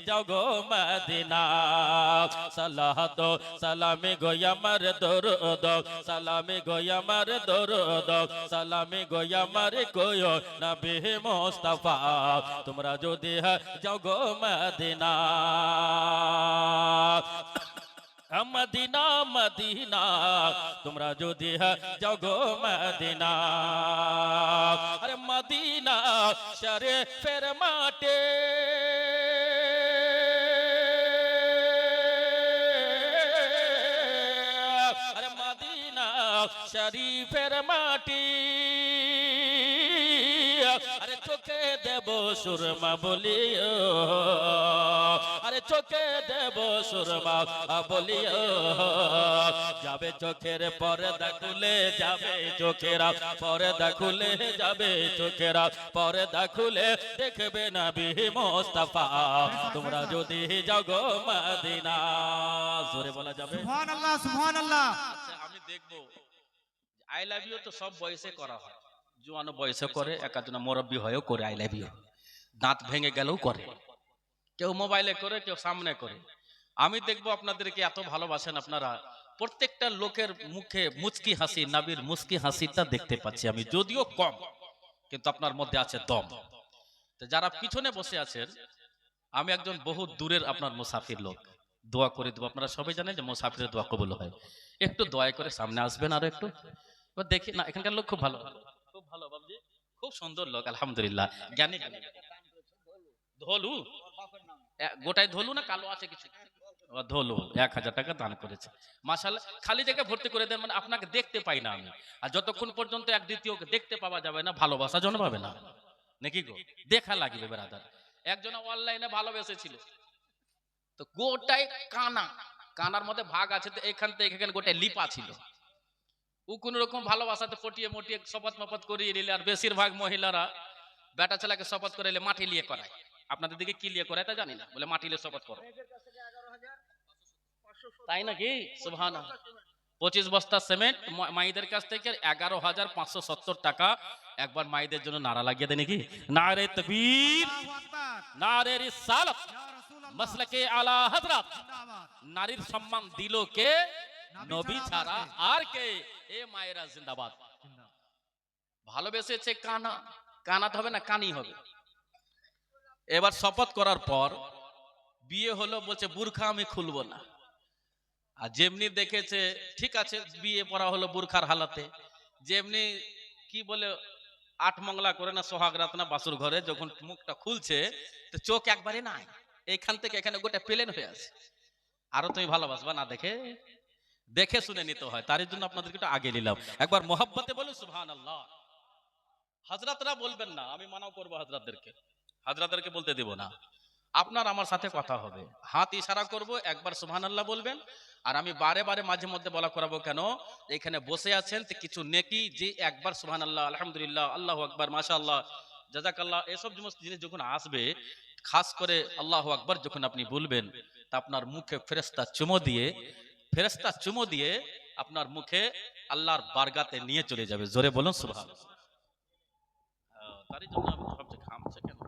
যাও গো মদিনা সালাত সালামে গো আমার দরুদ সালামে গো আমার দরুদ সালামে গো আমার কইও নবী মুস্তাফা তোমরা যদি যাও গো মদিনা মদিনা মদিনা তোমরা যদি যাও গো মদিনা আরে মদিনা শরীফের মাঠে আরে মদিনা শরীফের মাটি আরে চোখে দেব সুরমা বলিও আরে চোখে দেব সুরমা বলিও যাবে চোখের পর্দা খুলে যাবে চোখেরা পর্দা খুলে যাবে চোখেরা পর্দা খুলে দেখবে নবী মুস্তাফা তোমরা যদি যাও গো মদিনা জোরে বলা যাবে সুবহানাল্লাহ সুবহানাল্লাহ। আচ্ছা আমি দেখবো আই লাভ ইউ তো সব বয়সে করা হয় জোয়ানো বয়সে করে একাজন মুরব্বী হয়েও করে আই লাভ ইউ দাঁত ভেঙে গেলেও করে কেউ মোবাইলে করে কেউ সামনে করে আমি দেখবো আপনাদেরকে এত ভালোবাসেন আপনারা প্রত্যেকটা লোকের মুখে মুচকি হাসি নবীর মুচকি হাসিটা দেখতে পাচ্ছি আমি যদিও কম কিন্তু আপনার মধ্যে আছে দম তো যারা পিছনে বসে আছেন আমি একজন বহু দূরের আপনার মুসাফির লোক দোয়া করে দেবো আপনারা সবাই জানেন যে মুসাফিরের দোয়া কবুল হয় একটু দয়া করে সামনে আসবেন আর একটু দেখি না এখানকার লোক খুব ভালো খুব ভালো বাবজি খুব সুন্দর লোক আলহামদুলিল্লাহ জ্ঞানী ধলু গোটাই ধলু না কালো আছে কিছু ধলু 1000 টাকা দান করেছে মাশাআল্লাহ খালি জায়গায় ভর্তি করে দেন মানে আপনাকে দেখতে পাই না আমি আর যতক্ষণ পর্যন্ত এক দ্বিতীয়কে দেখতে পাওয়া যাবে না ভালোবাসা জন্মাবে না নাকি গো দেখা লাগবে ব্রাদার একজন অনলাইনে ভালোবেসেছিল তো গোটাই কানা কানার মধ্যে ভাগ আছে তো এখান থেকে এখানে গোটাই লিপা ছিল ও কোন রকম ভালোবাসাতে পটিয়ে মটিয়ে শপথ মপথ করিয়ে নিলে আর বেশিরভাগ মহিলারা বেটা ছেলেকে শপথ করাইলে মাটি লিয়ে করায় আপনাদের দিকে কি লিয়ে করায় তা জানি না বলে মাটি লিয়ে শপথ করো তাই নাকি সুবহানাল্লাহ 25 বস্তা সিমেন্ট মাইদের কাছ থেকে 11,570 টাকা একবার মাইদের জন্য নারা লাগিয়ে দেয় নাকি নারে তাকবীর নারে রিসালাত মাসলাকে আলা হযরত নারীর সম্মান দিল কে নবী ছাড়া আর কে এ মায়েরা জিন্দাবাদ ভালোবেসেছে কানা কানাতে হবে না কানি হবে এবার শপথ করার পর বিয়ে হলো বলছে বুরখা আমি খুলবো না আর যেমনি দেখেছে ঠিক আছে বিয়ে পড়া হলো বুরখার হালাতে যেমনি কি বলে 8 মংলা করে না সোহাগ রাত না বাসুর ঘরে যখন মুখটা খুলছে তো চোখ একবারে নাই এখান থেকে এখানে গোটা প্লেন হয়ে আছে আরো তুমি ভালোবাসবা না দেখে দেখে শুনে নিতে হয় তার জন্য আপনাদেরকে একটু আগে নিলাম একবার মোহাব্বতে বলুন সুবহানাল্লাহ হযরতরা বলবেন না আমি মানাও করব হযরতদেরকে বলতে দেব না আপনার আমার সাথে কথা হবে হাত ইশারা করব একবার সুবহানাল্লাহ বলবেন আর আমি বারে বারে মাঝে মধ্যে বলা করাবো কেন এখানে বসে আছেন তো কিছু নেকি যে একবার সুবহানাল্লাহ আলহামদুলিল্লাহ আল্লাহু আকবার মাশাআল্লাহ জাযাকাল্লাহ এসব জিনিস যখন আসবে খাস করে আল্লাহু আকবার যখন আপনি বলবেন তা আপনার মুখে ফেরেশতা চুমো দিয়ে আপনার মুখে আল্লাহর বারগাতে নিয়ে চলে যাবে জোরে বলুন সুবহানাল্লাহ তারই জন্য আমি ভাবছি খামছে কেন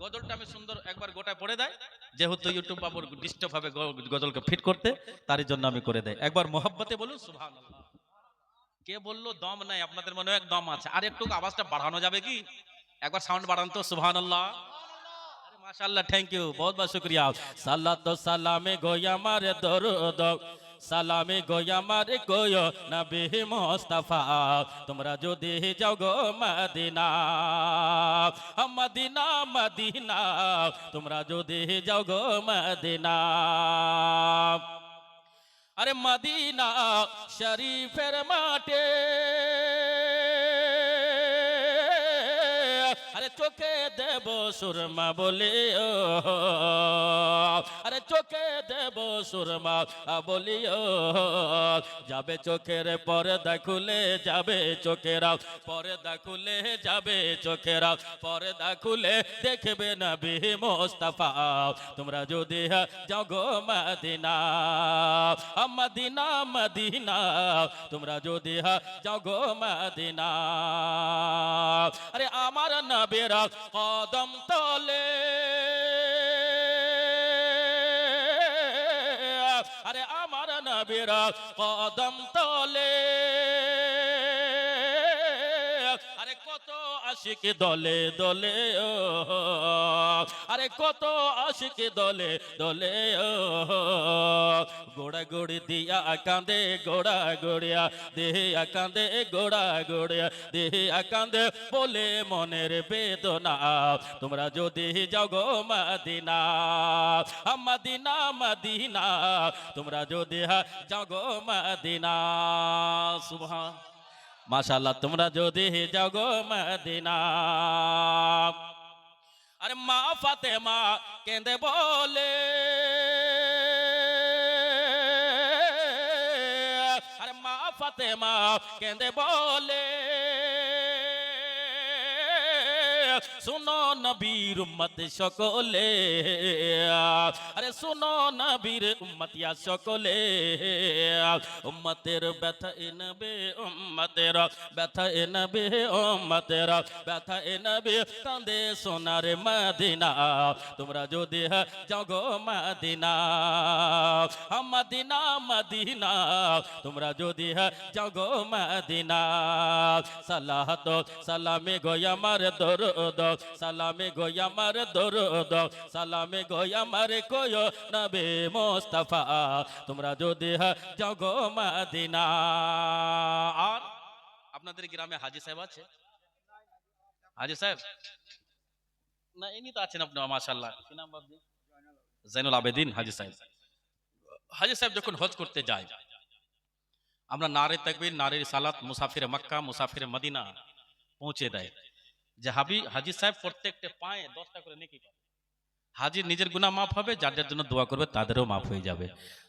গজলটা আমি সুন্দর একবার গোটায় পড়ে দেয় যেহেতু ইউটিউব বাবুর ডিস্টার্ব হবে গজলকে ফিট করতে তারই জন্য আমি করে দেয় একবার মোহাব্বতে বলুন সুবহানাল্লাহ কে বললো দম নাই আপনাদের মনে হয় দম আছে আর একটু আওয়াজটা বাড়ানো যাবে কি একবার সাউন্ড বাড়ান তো সুবহানাল্লাহ আরে মাশাআল্লাহ থ্যাংক ইউ বহুত বহুত শুকরিয়া সাল্লাতু সালামে গো আমার দরুদ সালামে গো আমার কইও নবী মুস্তাফা তোমরা যদি যাও গো মদিনা মদিনা মদিনা তোমরা যদি যাও গো মদিনা আরে মদিনা শরীফের মাঠে আরে চোখে দেব সুরমা বলে আরে চোখে দেব সুরমা বলিও যাবে চোখের পর্দা খুলে যাবে চোখেরা পর্দা খুলে যাবে চোখেরা পর্দা খুলে দেখবে নবী মুস্তাফা তোমরা যদি যাও গো মদিনা মদিনা মদিনা তোমরা যদি যাও গো মদিনা আরে আমার নবীর কদম তলে আরে আমার নবীর কদম তলে আরে কত আশিক দলে দলে ও আরে কত আশিক দলে দলে ও গোড়া গোড়ি দিয়া কান্দে গোড়া গোড়িয়া দেহিয়া কান্দে গোড়া গোড়িয়া দেহিয়া কান্দে বলে মনের বেদনা তোমরা যদি যাও গো মদিনা মদিনা মদিনা তোমরা যদি যাও গো মদিনা সুবহান মাশাআল্লাহ তোমরা যদি যাও গো মদিনা আরে মা ফাতেমা কেঁদে বলে আরে মা ফাতেমা কেঁদে বলে শুনো নবীর উম্মত সকলে আরে শুনো নবীর উম্মতিয়া সকলে উম্মতের ব্যথা এনবে উম্মতের ব্যথা এনবে উম্মতের ব্যথা এনবে কাঁদে সোনার মদিনা তোমরা যদি যাও গো মদিনা মদিনা মদিনা তোমরা যদি যাও গো মদিনা সালাত সালামে গো আমার দরুদ সালামে গো আমার দরুদ সালামে গো আমার কোয় নবী মুস্তাফা তোমরা যদি যাও গো মদিনা আর আপনাদের গ্রামে হাজী সাহেব আছে? হাজী সাহেব না, ইনি তো আছেন আপনার মাশাআল্লাহ। কি নাম বাবজি? জৈনুল আবেদিন হাজী সাহেব। হাজী সাহেব যখন হজ করতে যায়, আমরা নারে তাকবীর, নারে সালাত, মুসাফিরে মক্কা, মুসাফিরে মদিনা পৌঁছে দেয় যে হাজী সাহেব প্রত্যেকটা পায়ে 10টা করে নেকি পাবে। হাজির নিজের গুনাহ মাফ হবে, যার যার জন্য দোয়া করবে তাদেরও মাফ হয়ে যাবে।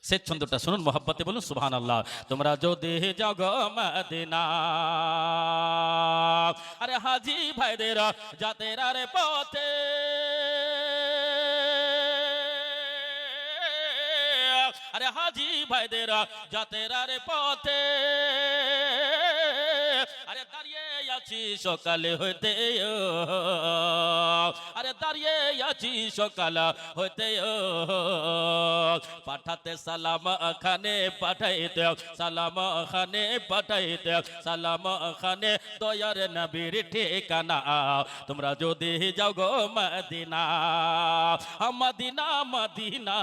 সেই ছন্দটা শুনুন, মোহাব্বতে বলুন সুবহানাল্লাহ। তোমরা যদি যাও গো মদিনা, আরে হাজি ভাইদের যাদের আরে পথে, আরে হাজি ভাইদের যাদের আরে পথে, আরে দাঁড়িয়ে আছি সকালে হইতে, আরে দাঁড়িয়ে আছি সকাল হইতে, পাঠাতে সালাম খানে পাঠাইতে, সালাম খানে পাঠাইতে, সালাম খানে দয়ার নবীর ঠিকানা। তোমরা যদি যাও গো মদিনা, মদিনা মদিনা,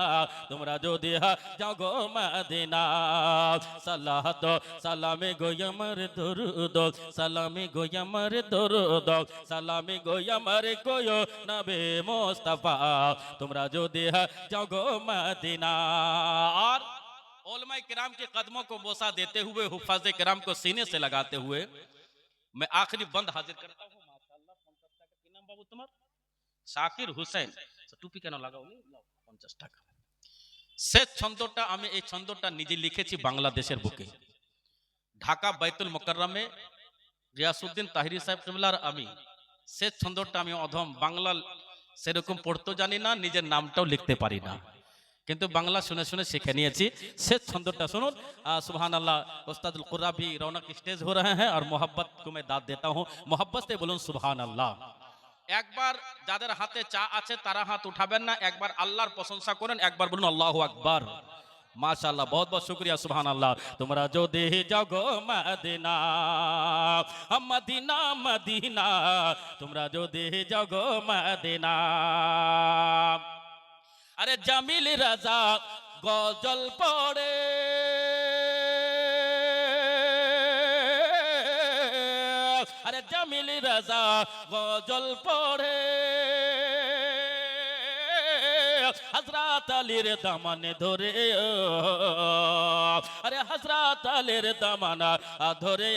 তোমরা যদি যাও গো মদিনা, সালাত সালামে গো আমার দরুদ, সালামে গো আমার দরুদ, সালামে গো আমার কোয় নবী মুস্তাফা। তোমরা যদি যাও গো মদিনা। और उलमाए किराम के कदमों को बोसा देते हुए, हुफ़ाज़े किराम को सीने से लगाते हुए, मैं आखिरी बंद हाजिर करता हूँ। माशाअल्लाह 50 টাকা। কি নাম বাবু তোমার? শাকির হোসেন। টুপি কেন লাগাওনি? 50 টাকা। শেষ ছন্দটা, আমি এই ছন্দটা নিজে লিখেছি বাংলাদেশের বুকে, ঢাকা বাইতুল মুকাররমে গিয়াসউদ্দিন তাহিরি সাহেব কিবলার। আমি শেষ ছন্দটা আমি অধম বাংলা সেরকম পড়তে জানি না, নিজের নামটাও লিখতে পারি না, কিন্তু বাংলা শুনে শুনে শিখে নিয়েছি। শেষ ছন্দটা শুনুন। सुबहानअल्लाह। उस्तादुल कुर्रा भी रौनक स्टेज हो रहे हैं और मोहब्बत को मैं दाद देता हूँ। मोहब्बत से बोलूं सुबहानअल्लाह। একবার যাদের হাতে চা আছে তারা হাত উঠাবেন না, একবার আল্লাহর প্রশংসা করেন, একবার বলুন আল্লাহু আকবার। মাশাআল্লাহ, बहुत बहुत शुक्रिया, सुभान अल्लाह। তোমরা যদি যাও গো মদিনা, মদিনা মদিনা, তোমরা যদি যাও গো মদিনা, আরে জামিল রাজা গজল পড়ে, আরে জামিল রাজা গজল পড়ে, হযরত আলীর দামানে ধরে, আরে হযরত আলীর দামানা ধরে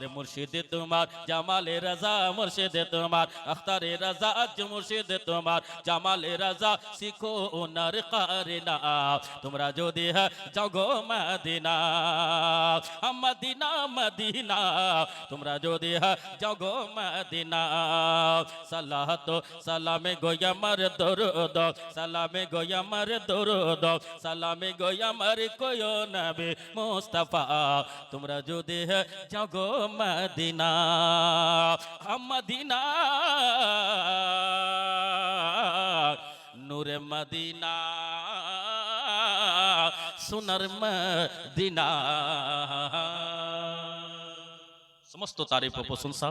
রে মুর্শিদে তোমার জামালে রাজা মুর্শিদে তোমার আখতারে রাজা আজ মুর্শিদে তোমার জামালে রাজা শিখো ওনার কারিনা তোমরা যদি যাও গো মদিনা মদিনা মদিনা তোমরা যদি যাও গো মদিনা সালাত সালামে গোয়ামার দরুদ সালামে গোয়ামার দরুদ সালামে গোয়ামার কোয় নবী মুস্তাফা তোমরা যদি যাও গো মদিনা মদিনা নূরে মদিনা সোনার মদিনা সমস্ত তারিফ ও প্রশংসা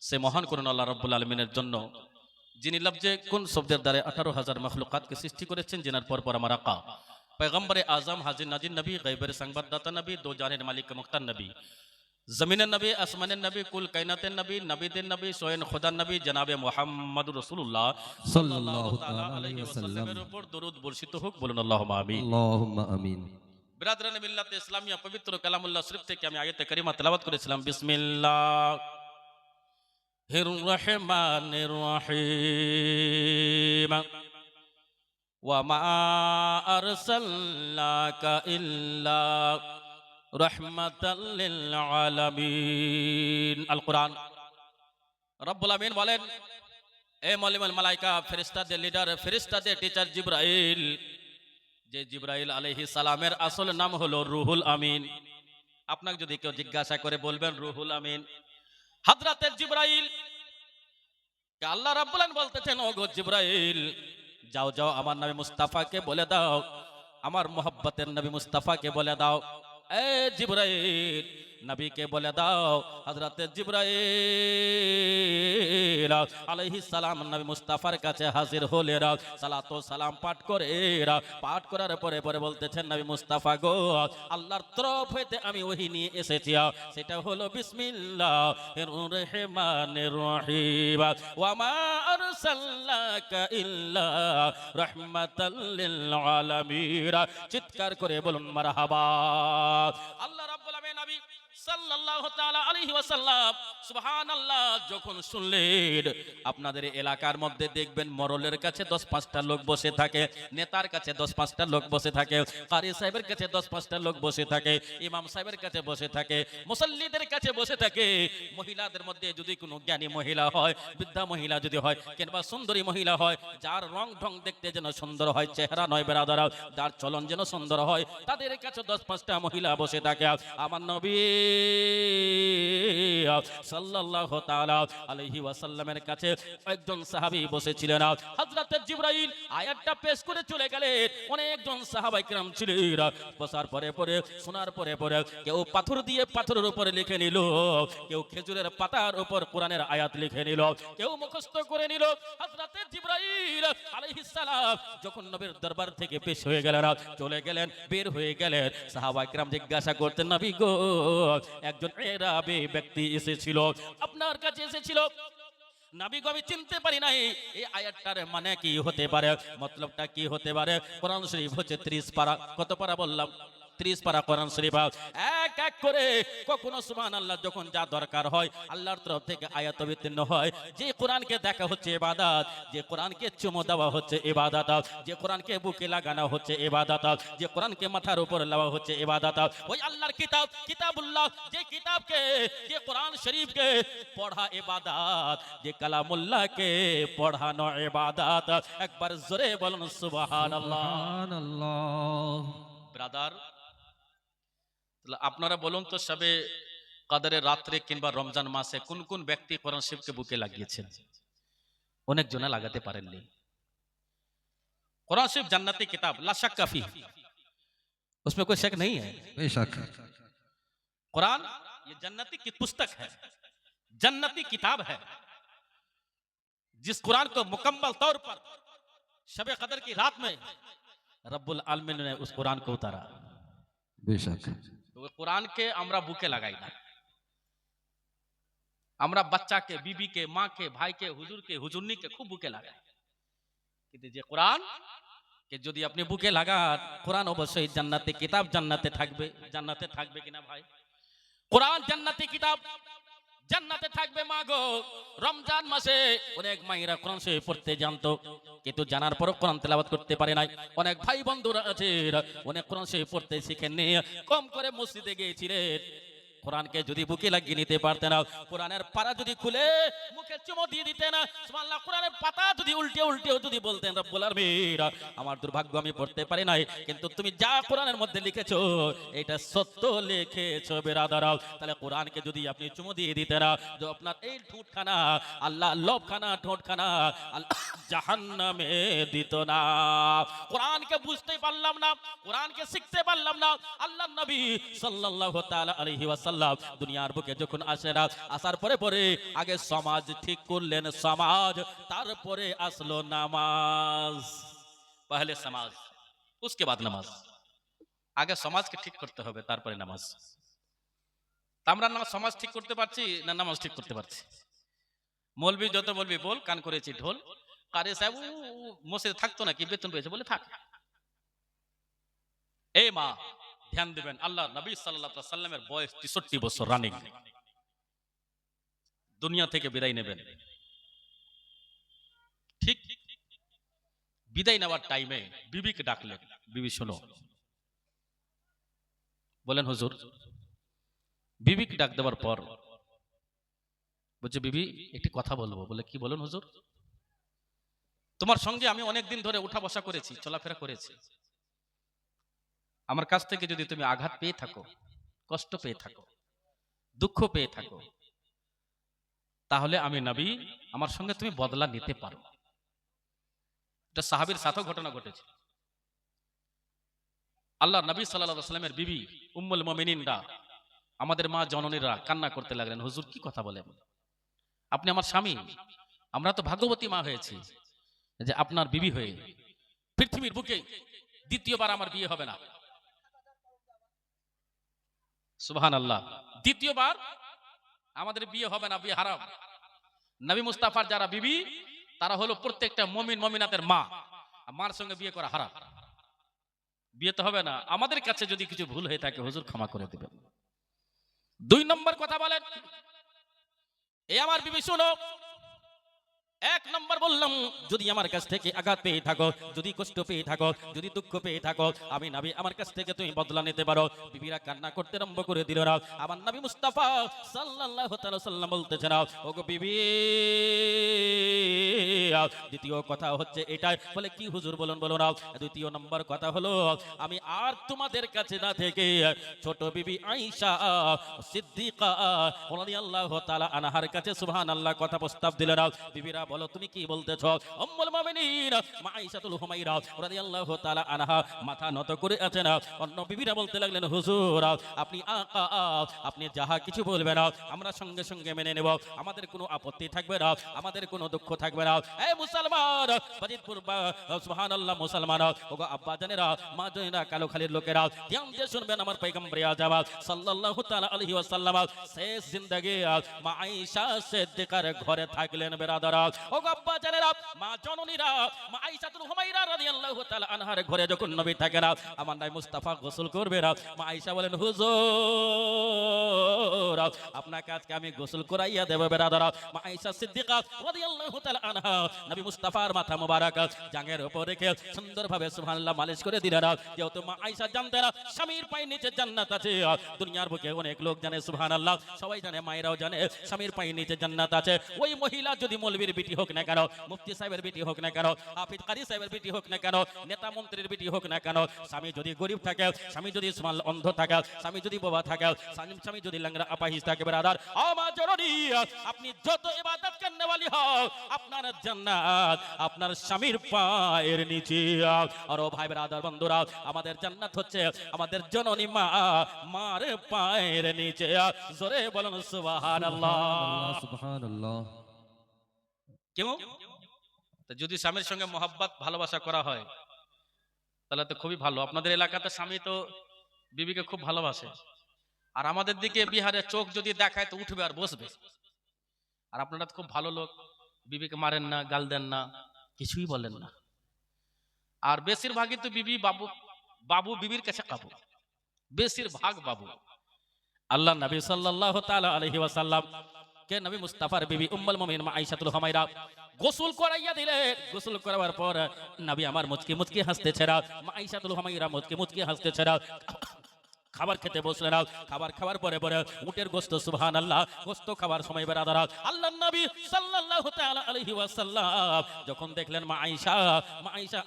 সে মহান করুন আল্লাহ রাব্বুল আলামিনের জন্য যিনি লফজে কোন শব্দের দ্বারা 18,000 মখলুকাতকে সৃষ্টি করেছেন जिनार পর আমার আকা पैगंबर आजम हाजिर नाजिर नबी गैबर संवाददाता नबी दो जानेर मालिक मुख्तार नबी जमीन नबी आसमान नबी कुल कायनात नबी नबीদের नबी सोयन खुदा नबी जनाबे मुहम्मद रसूलुल्लाह সাল্লাল্লাহু তাআলা আলাইহি ওয়াসাল্লাম এর উপর দরুদ বর্ষিত হোক বলুন আল্লাহুম্মা আমিন আল্লাহুম্মা আমিন বিরাদরান মিল্লাত ইসলামিয়া পবিত্র কালামুল্লাহ শরীফ থেকে আমি আয়াতে কারিমা তেলাওয়াত করেছিলাম বিসমিল্লাহির রহমানির রহিম ওয়া মা আরসালনাকা ইল্লা রাহমাতাল লিল আলামিন আল কোরআন রব্বুল আমিন বলেন এ মালিমুল মালাইকা ফেরেশতাদের লিডার ফেরেশতাদের টিচার জিবরাইল যে জিবরাইল আলাইহিস সালামের আসল নাম হলো রুহুল আমিন আপনাকে যদি কেউ জিজ্ঞাসা করে বলবেন রুহুল আমিন হযরতে জিবরাইল কে আল্লাহ রাব্বুল আলামিন বলতেছেন ওগো জিবরাইল যাও যাও আমার নবী মুস্তাফাকে বলে দাও আমার মোহাব্বতের নবী মুস্তাফাকে বলে দাও এ জিবরাইল নবীকে বলে দাও হযরতে জিবরাইল আলাইহিস সালাম নবী মুস্তাফার কাছে হাজির হলেন সালাত ও সালাম পাঠ করে পাঠ করার পরে পরে বলতেছেন নবী মুস্তাফা গো আল্লাহর তরফ হইতে আমি ওহী নিয়ে এসেছি সেটা হলো বিসমিল্লাহির রহমানির রহিম ওয়া মা আরসালনাকা ইল্লা রাহমাতাল লিল আলামিন চিৎকার করে বলুন মারহাবা আল্লাহ রাব্বুল আমিন নবী সাল্লাল্লাহু তাআলা আলাইহি ওয়াসাল্লাম সুবহানাল্লাহ যখন শুনলেন আপনাদের এলাকার মধ্যে দেখবেন মরলের কাছে 10-5টা লোক বসে থাকে নেতার কাছে 10-5টা লোক বসে থাকে কারি সাহেবের কাছে 10-5টা লোক বসে থাকে ইমাম সাহেবের কাছে বসে থাকে মুসল্লিদের কাছে বসে থাকে মহিলাদের মধ্যে যদি কোনো জ্ঞানী মহিলা হয় বৃদ্ধা মহিলা যদি হয় কিংবা সুন্দরী মহিলা হয় যার রং ঢং দেখতে যেন সুন্দর হয় চেহারা নয় বেরাদারা যার চলন যেন সুন্দর হয় তাদের কাছে 10-5টা মহিলা বসে থাকে আমার নবী সাল্লাল্লাহু তাআলা আলাইহি ওয়াসাল্লামের কাছে একজন সাহাবী বসেছিলেন হযরত জিবরাইল আয়াতটা পেশ করে চলে গেলেন অনেকজন সাহাবায়ে কিরাম ছিলেন বসার পরে পরে শোনার পরে পরে কেউ পাথর দিয়ে পাথরের উপরে লিখে নিল কেউ খেজুরের পাতার উপর কোরআনের আয়াত লিখে নিল কেউ মুখস্থ করে নিল হযরত জিবরাইল আলাইহিস সালাম যখন নবীর দরবার থেকে পেশ হয়ে গেলেন চলে গেলেন বের হয়ে গেলেন সাহাবায়ে কিরাম জিজ্ঞাসা করতেন নবী গো একজন এরাবি ব্যক্তি এসেছিল আপনার কাছে এসেছিল নবী গো আমি চিনতে পারি নাই এই আয়াতটার মানে কি হতে পারে মতলবটা কি হতে পারে কোরআন শরীফ হচ্ছে 30 পারা কত পারা বললাম 30 পারা কোরআন শরীফ এক এক করে কখনো সুবহানাল্লাহ যখন যা দরকার হয় আল্লাহর তরফ থেকে আয়াত অবতীর্ণ হয় যে কোরআনকে দেখা হচ্ছে ইবাদত যে কোরআনকে চুমো দেওয়া হচ্ছে ইবাদত যে কোরআনকে বুকে লাগানো হচ্ছে ইবাদত যে কোরআনকে মাথার উপর লাওয়া হচ্ছে ইবাদত ওই আল্লাহর কিতাব কিতাবুল্লাহ যে কিতাবকে যে কোরআন শরীফকে পড়া ইবাদত যে কালামুল্লাহকে পড়ানো ইবাদত একবার জোরে বলুন সুবহানাল্লাহ সুবহানাল্লাহ ব্রাদার আপনারা বলুন তো সবে কদরের রাত্রে কিংবা রমজান মাসে কোন কোন ব্যক্তি কোরআন শরীফকে বুকে লাগিয়েছেন অনেক জনা লাগাতে পারেননি कुरान शरीफ जन्नती किताब ला शक काफी उसमें कोई शक नहीं है बेशक कुरान ये जन्नती की पुस्तक है जन्नती किताब है जिस कुरान को मुकम्मल तौर पर शबे कदर की रात में रब्बुल आलमीन ने उस कुरान को उतारा बेशक तो कुरान के আমরা বুকে লাগাই না আমরা বাচ্চাকে বিবিকে মাকে ভাইকে হুজুরকে হুজুরনিকে খুব বুকে লাগাই কিন্তু যে কোরআন কে যদি আপনি বুকে লাগান, কোরআন অবশ্যই জান্নাতে কিতাব, জান্নাতে থাকবে। জান্নাতে থাকবে কিনা ভাই? কোরআন জান্নাতি কিতাব, জান্নাতে থাকবে। মা গো, রমজান মাসে অনেক মায়েরা কোরআন শরীফ পড়তে জানতো, কিন্তু জানার পরও কোরআন তেলাওয়াত করতে পারে নাই। অনেক ভাই বন্ধুরা আছে অনেক কোরআন শরীফ পড়তে শিখেননি, কম করে মসজিদে গিয়েছিলেন। কোরআনকে যদি বুকে লাগিয়ে নিতে পারতেন, কোরআনের পারা যদি খুলে মুখে চুমো দিয়ে দিতেন, সুবহানাল্লাহ, কোরআনের পাতা যদি উল্টে উল্টেও যদি বলতেন, রব্বুল আলামিন আমার দুর্ভাগ্য আমি পড়তে পারি নাই, কিন্তু তুমি যা কোরআনের মধ্যে লিখেছো এটা সত্য লিখেছো বেরাদারাও। তাহলে কোরআনকে যদি আপনি চুমো দিয়ে দিতেন, যে আপনার এই ঠোঁটখানা আল্লাহ লবখানা ঠোঁটখানা আল্লাহ জাহান্নামে দিত না। কোরআনকে বুঝতে পারলাম না, কোরআনকে শিখতে পারলাম না। আল্লাহর নবী সাল্লাল্লাহু তাআলা আলাইহি ওয়াসাল্লাম দুনিয়ার বুকে যখন আসেন, আসার পরে পরে আগে সমাজ ঠিক করলেন, সমাজ, তারপরে আসলো নামাজ। পহলে সমাজ, उसके बाद নামাজ। আগে সমাজকে ঠিক করতে হবে, তারপরে নামাজ। তা আমরা না সমাজ ঠিক করতে পারছি না নামাজ ঠিক করতে পারছি? মৌলবি যত বলবি বল, কান করেছি ঢোল। কারি সাহেব মসজিদে থাকতো না, কি বেতন পেয়েছে বলে থাক। এই মা ধ্যান দিবেন, আল্লাহ নবী সাল্লাল্লাহু আলাইহি সাল্লামের বয়স 63 বছর রানিং, দুনিয়া থেকে বিদায় নেবেন। ঠিক বিদায় নেওয়ার টাইমে বিবিকে ডাকলেন, বিবি শোনো। বলেন হুজুর। বিবিকে ডাক দেওয়ার পর বলছে, বিবি একটি কথা বলবো। বলে, কি বলুন হুজুর। তোমার সঙ্গে আমি অনেকদিন ধরে উঠা বসা করেছি, চলাফেরা করেছি। আমার কাছ থেকে যদি তুমি আঘাত পেয়ে থাকো, কষ্ট পেয়ে থাকো, দুঃখ পেয়ে থাকো, তাহলে আমি নবী, আমার সঙ্গে তুমি বদলা নিতে পারো। এটা সাহাবীর সাথেও ঘটনা ঘটেছে। আল্লাহ নবী সাল্লাল্লাহু আলাইহি ওয়াসাল্লামের বিবি উম্মুল মুমিনিনরা, আমাদের মা জননীরা কান্না করতে লাগলেন, হুজুর কি কথা বলেন, আপনি আমার স্বামী, আমরা তো ভাগ্যবতী মা হয়েছি যে আপনার বিবি হয়ে পৃথিবীর বুকে দ্বিতীয়বার আমার বিয়ে হবে না। সুবহানাল্লাহ, দ্বিতীয়বার আমাদের বিয়ে হবে না, বিয়ে হারাম। নবী মুস্তাফার যারা বিবি, তারা হলো প্রত্যেকটা মুমিন মুমিনাতের মা। মার সঙ্গে বিয়ে করা হারাম, বিয়ে তো হবে না। আমাদের কাছে যদি কিছু ভুল হয়ে থাকে হুজুর ক্ষমা করে দিবেন। 2 নম্বর কথা বলেন, এই আমার বিবি শোনো। 1 নম্বর বললাম, যদি আমার কাছ থেকে আঘাত পেয়ে থাকো, যদি কষ্ট পেয়ে থাকো, যদি দুঃখ পেয়ে থাকো, আমি নবী আমার কাছ থেকে তুমি বদলা নিতে পারো। বিবিরা কান্না করতে আরম্ভ করে দিল না। আমার নবী মুস্তাফা সাল্লাল্লাহু তাআলা সাল্লাম বলতেছেন, ওগো বিবি, দ্বিতীয় কথা হচ্ছে এটাই। বলে, কি হুজুর বলুন বলুন। দ্বিতীয় নম্বর কথা হলো, আমি আর তোমাদের কাছে না থেকে ছোট বিবি আয়েশা সিদ্দিকা রাদিয়াল্লাহু তাআলা আনহার কাছে সুবহানাল্লাহ কথা প্রস্তাব দিলেন। বিবিরা বলো, তুমি কি বলতেছ? উম্মুল মুমিনিন মা আয়েশাতুল হুমায়রা রাদিয়াল্লাহু তাআলা আনহা মাথা নত করে আছেন। অন্য বিবিরা বলতে লাগলেন, হুজুর আপনি আকা, আপনি যাহা কিছু বলবেন আমরা সঙ্গে সঙ্গে মেনে নেব, আমাদের কোনো আপত্তি থাকবে না, আমাদের কোনো দুঃখ থাকবে না। এই মুসলমান বাজিতপুর, সুবহানাল্লাহ, মুসলমান ওগো আব্বা জানেরা, মা জানেরা, কালোখালীর লোকেরা, ধ্যান দিয়ে শুনবেন, আমার পয়গম্বর আযম সাল্লাল্লাহু তাআলা আলাইহি ওয়াসাল্লাম শেষ জিন্দেগি মা আয়েশা সিদ্দিকার ঘরে থাকলেন। বেরাদারা ওগো আব্বা জানেরা, মা জননীরা, মা আয়েশাতুল হুমায়রা রাদিয়াল্লাহু তাআলা আনহার ঘরে যখন নবী থাকেন, আমার নবী মুস্তাফা গোসল করবেন। মা আয়েশা বলেন, হুজুর আপনাকে আজকে আমি গোসল করাইয়া দেব। বেরাদারা মা আয়েশা সিদ্দিকা রাদিয়াল্লাহু তাআলা আনহা নবী মুস্তাফার মাথা মোবারক জাঙ্গের উপর রেখে সুন্দরভাবে সুবহানাল্লাহ মালিশ করে দিলেন। যেহেতু মা আয়েশা জানতেন স্বামীর পায়ের নিচে জান্নাত আছে। দুনিয়ার বুকে অনেক লোক জানে, সুবহানাল্লাহ, সবাই জানে, মায়েরাও জানে স্বামীর পায়ের নিচে জান্নাত আছে। ওই মহিলা যদি মৌলবীর বিটি হোক না কেন, মুফতি সাহেবের বিটি হোক না কেন, হাফিজ কারি সাহেবের বিটি হোক না কেন, নেতা মন্ত্রীর বিটি হোক না কেন, স্বামী যদি গরিব থাকে, স্বামী যদি অন্ধ থাকে, স্বামী যদি বাবা থাকে, স্বামী যদি ল্যাংড়া আপাহিজ থাকে, বেরাদার আমার জননী, আপনি যত ইবাদত করনে वाली হও, আপনার জান্নাত আপনার স্বামীর পায়ের নিচে। আর ও ভাই বেরাদার বন্ধুরা, আমাদের জান্নাত হচ্ছে আমাদের জননী মা, মার পায়ের নিচে। জোরে বলুন সুবহানাল্লাহ, সুবহানাল্লাহ। কেউ যদি স্বামীর সঙ্গে মহব্বত ভালোবাসা করা হয় তাহলে তো খুবই ভালো। আপনাদের এলাকাতে স্বামী তো বিবিকে খুব ভালোবাসে, আর আমাদের দিকে বিহারে চোখ যদি দেখায় তো উঠবে আর বসবে। আর আপনারা তো খুব ভালো লোক, বিবিকে মারেন না, গাল দেন না, কিছুই বলেন না। আর বেশিরভাগই তো বিবি বাবু, বাবু বিবির কাছে কাবু, বেশিরভাগ বাবু। আল্লাহ নবী সাল্লাল্লাহু তাআলা আলাইহি ওয়াসাল্লাম কে নবী মুস্তাফার বিবি উম্মুল মুমিনিন মা আয়েশাতুল হুমায়রা গোসল করাইয়া দিলেন। গোসল করাবার পর নবী আমার মুচকি মুচকি হাসতেছেন, মা আয়েশাতুল হুমায়রা মুচকি মুচকি হাসতেছেন। খাবার খেতে বসলেন। খাবার খাওয়ার পরে পরে উটের গোশত, সুবহানাল্লাহ, গোশত খাবার সময় বেরাদারা আল্লাহর নবী সাল্লাল্লাহু তাআলা আলাইহি ওয়াসাল্লাম যখন দেখলেন মা আয়েশা,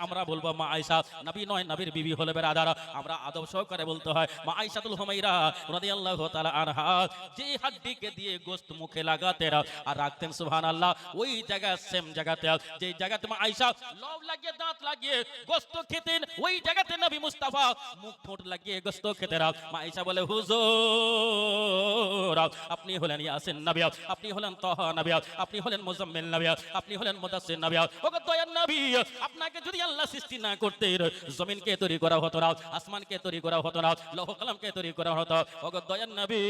আমরা বলবো মা আয়েশা, নবী নয় নবীর বিবি হলে বেরাদারা, আমরা আদব সহকারে বলতে হয় মা আয়েশাতুল হুমায়রা রাদিয়াল্লাহু তাআলা আনহা, যে হাড্ডিকে দিয়ে গোশত মুখে লাগাতেন আর রাখতেন, সুবহানাল্লাহ, ওই জায়গা সেম জায়গাতে যে জায়গাতে মা আয়েশা লব লাগিয়ে দাঁত লাগিয়ে গোশত খেতেন, ওই জায়গাতে নবী মুস্তাফা মুখ ঠোঁট লাগিয়ে গোশত খেতেন। মা আয়েশা বলে, হুজুর আপনি হলেন ইয়াসিন নবী, আপনি হলেন তাহা নবী, আপনি হলেন মুজাম্মিল নবী, আপনি হলেন মুদাসসির নবী। ওগো দয়ার নবী, আপনাকে যদি আল্লাহ সৃষ্টি না করতেন, জমিনকে তৈরি করা হতো না, আসমানকে তৈরি করা হতো না, লৌহ কলমকে তৈরি করা হতো। ওগো দয়ার নবী,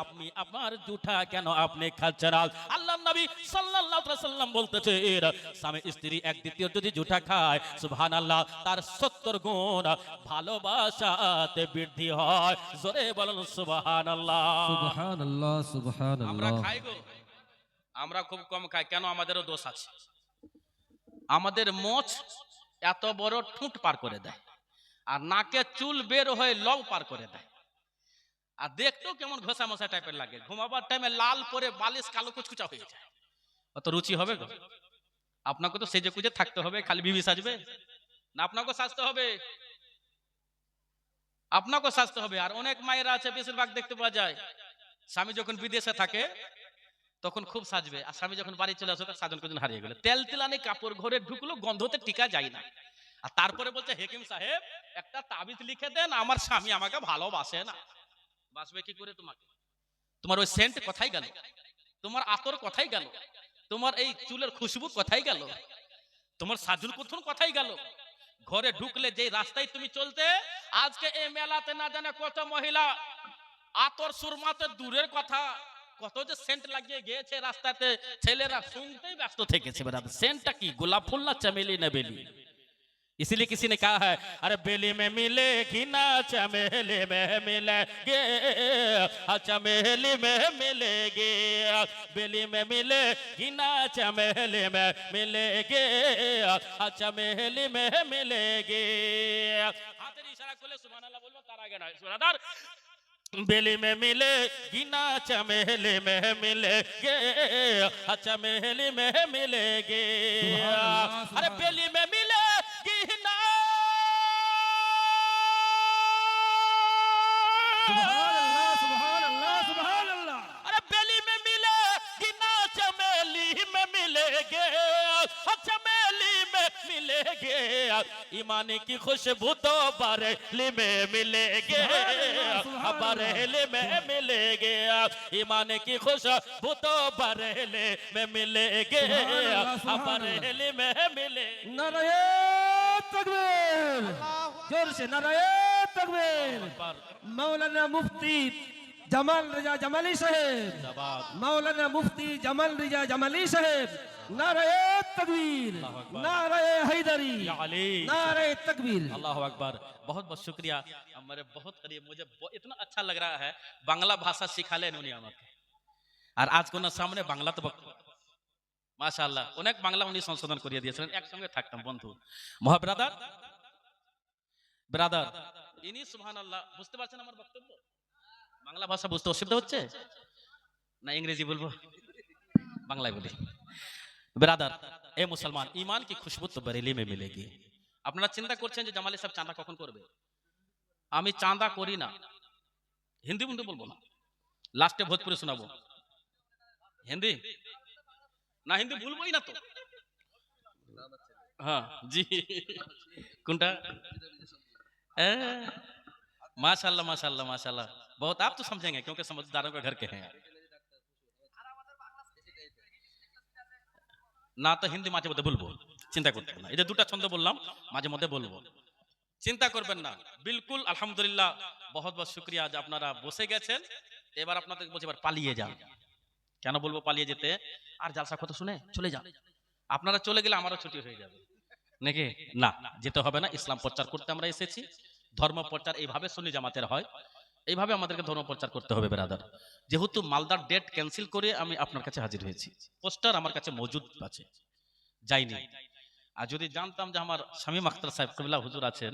আপনি আমার জুঠা কেন আপনি খাচ্ছেন? আল্লাহর নবী সাল্লাল্লাহু আলাইহি ওয়াসাল্লাম বলতেছেন, স্বামী স্ত্রী এক দ্বিতীয় যদি জুঠা খায়, সুবহানাল্লাহ, তার 70 গুণ ভালোবাসাতে বৃদ্ধি হয়। জোরে বলুন সুবহানাল্লাহ। সুবহানাল্লাহ, আমরা সুবহানাল্লাহ। খাই গো, আমরা খুব কম খাই। কেন? আমাদেরও দোষ আছে। আমাদের মোচ এত বড় ঠুঁট পার করে দেয়, আর নাকে চুল বের হয়ে লব পার করে দেয়, আর দেখতেও কেমন ঘষা মশা টাইপের লাগে। ঘুমাবার টাইমে লাল পরে বালিশ কালো কুচকুচা হয়ে যায়। অত রুচি হবে গো? আপনাকে তো সেজে কুজে থাকতে হবে, খালি বিবি সাজবে না, আপনাকে সাজতে হবে, আপনাকে সাজতে হবে। আর অনেক মায়েরা আছে, বেশিরভাগ দেখতে পাওয়া যায়, স্বামী যখন বিদেশে থাকে তখন খুব সাজবে, আর স্বামী যখন বাড়ি চলে আসে তার সাজন কোজন হারিয়ে গেল। তেল তেলানি কাপড় ঘরে ঢুকলো, গন্ধতে টিকা যায় না। আর তারপরে বলছে, হেকিম সাহেব একটা তাবিজ লিখে দেন, আমার স্বামী আমাকে ভালোবাসে না। বাসবে কি করে তোমাকে? তোমার ওই সেন্ট কোথায় গেল? তোমার আতর কোথায় গেল? তোমার এই চুলের খুশবু কোথায় গেল? তোমার সাজুন কুথুন কোথায় গেল? ঘরে ঢুকলে যে রাস্তায় তুমি চলতে, আজকে এই মেলাতে না জানে কত মহিলা আতর সুরমাতে দূরের কথা, কত যে সেন্ট লাগিয়ে গিয়েছে রাস্তাতে, ছেলেরা শুনতেই ব্যস্ত থেকেছে। সেন্টটা কি, গোলাপ ফুল না चमेली ना बेली? इसलिए किसी ने कहा है, अरे बेली में मिलेगी ना चमेली में मिलेगे, चमेली में मिलेगी, बेली में मिलेगी ना चमेली में मिलेगे, चमेली में मिलेगी। हाथेर इशारा करले सुभान अल्लाह बोलबो, तार आगे ना सुनादार, बेली में मिलेगी ना चमेली में मिलेगे, चमेली में मिलेगे, अरे बेली में मिलेगी ना, সুবহানাল্লাহ, সুবহানাল্লাহ, সুবহানাল্লাহ। अरे बेली में मिलेगी ना चमेली में मिलेगे, चमेली में मिलेगे, ईमान की खुशबू तो बरेली में मिलेगे, बरेली में मिलेगे, ईमान की खुशबू तो बरेली में मिलेगे, बरेली में मिलेगे। নারায়ে তাকবীর, জোর से নারায়ে তাকবীর। মাওলানা মুফতি জামাল রেজা জামালি সাহেব, মাওলানা মুফতি জামাল রেজা জামালি সাহেব, নারায়ে তাকবীর, নারায়ে हैदरी, या अली, नारे तकबीर। अल्लाह अकबर। बहुत बहुत शुक्रिया, हमारे बहुत करीब, मुझे इतना अच्छा लग रहा है। बांग्ला भाषा सिखा लेन उन्हें আমাকে, আর আজ কোন সামনে বাংলা তো মাশাআল্লাহ অনেক বাংলা উনি সংশোধন করিয়ে দিয়েছিলেন। একসঙ্গে থাকতাম বন্ধু মহা ব্রাদার ব্রাদার ইনি সুবহানাল্লাহ। বুঝতে পারছেন আমার বক্তব্য? বাংলা ভাষা বুঝতে অসুবিধা হচ্ছে না? ইংরেজি বলবো, বাংলায় বলি। ব্রাদার এ মুসলমান, ईमान की खुशबू तो बरेली में मिलेगी। আপনারা চিন্তা করছেন যে জামালি সাহেব চাঁদা কখন করবে? আমি চাঁদা করি না, হিন্দি বন্ধু বলবো না, লাস্টে ভোজপুরি শোনাবো। হিন্দি না, হিন্দি ভুলবোই না তো। हाँ जी, कुंटा माशाल्लाह माशाल्लाह माशाल्लाह, बहुत आप तो समझेंगे क्योंकि समझदारों के घर के हैं। না তো হিন্দি মাঝে মধ্যে বলবো, চিন্তা করতে না। এই যে দুটা ছন্দ বললাম মাঝে মধ্যে বলবো, চিন্তা করবেন না। বিলকুল আলহামদুলিল্লাহ, বহুত বহুত শুকরিয়া যে আপনারা বসে গেছেন। এবার আপনাদের বলছি, এবার পালিয়ে যান। কেন বলবো পালিয়ে যেতে? আর জালসা কথা শুনে চলে যান। আপনারা চলে গেলে আমারও ছুটি হয়ে যাবে। নাকি? না, যেতে হবে না। ইসলাম প্রচার করতে আমরা এসেছি। ধর্ম প্রচার এইভাবে সুন্নি জামাতের হয়, এইভাবে আমাদেরকে ধর্ম প্রচার করতে হবে ব্রাদার। যেহেতু মালদার ডেট ক্যান্সেল করে আমি আপনার কাছে হাজির হয়েছি, পোস্টার আমার কাছে মজুদ আছে, যাইনি। আর যদি জানতাম যে আমার শামীম আখতার সাহেব কবিলা হুজুর আছেন,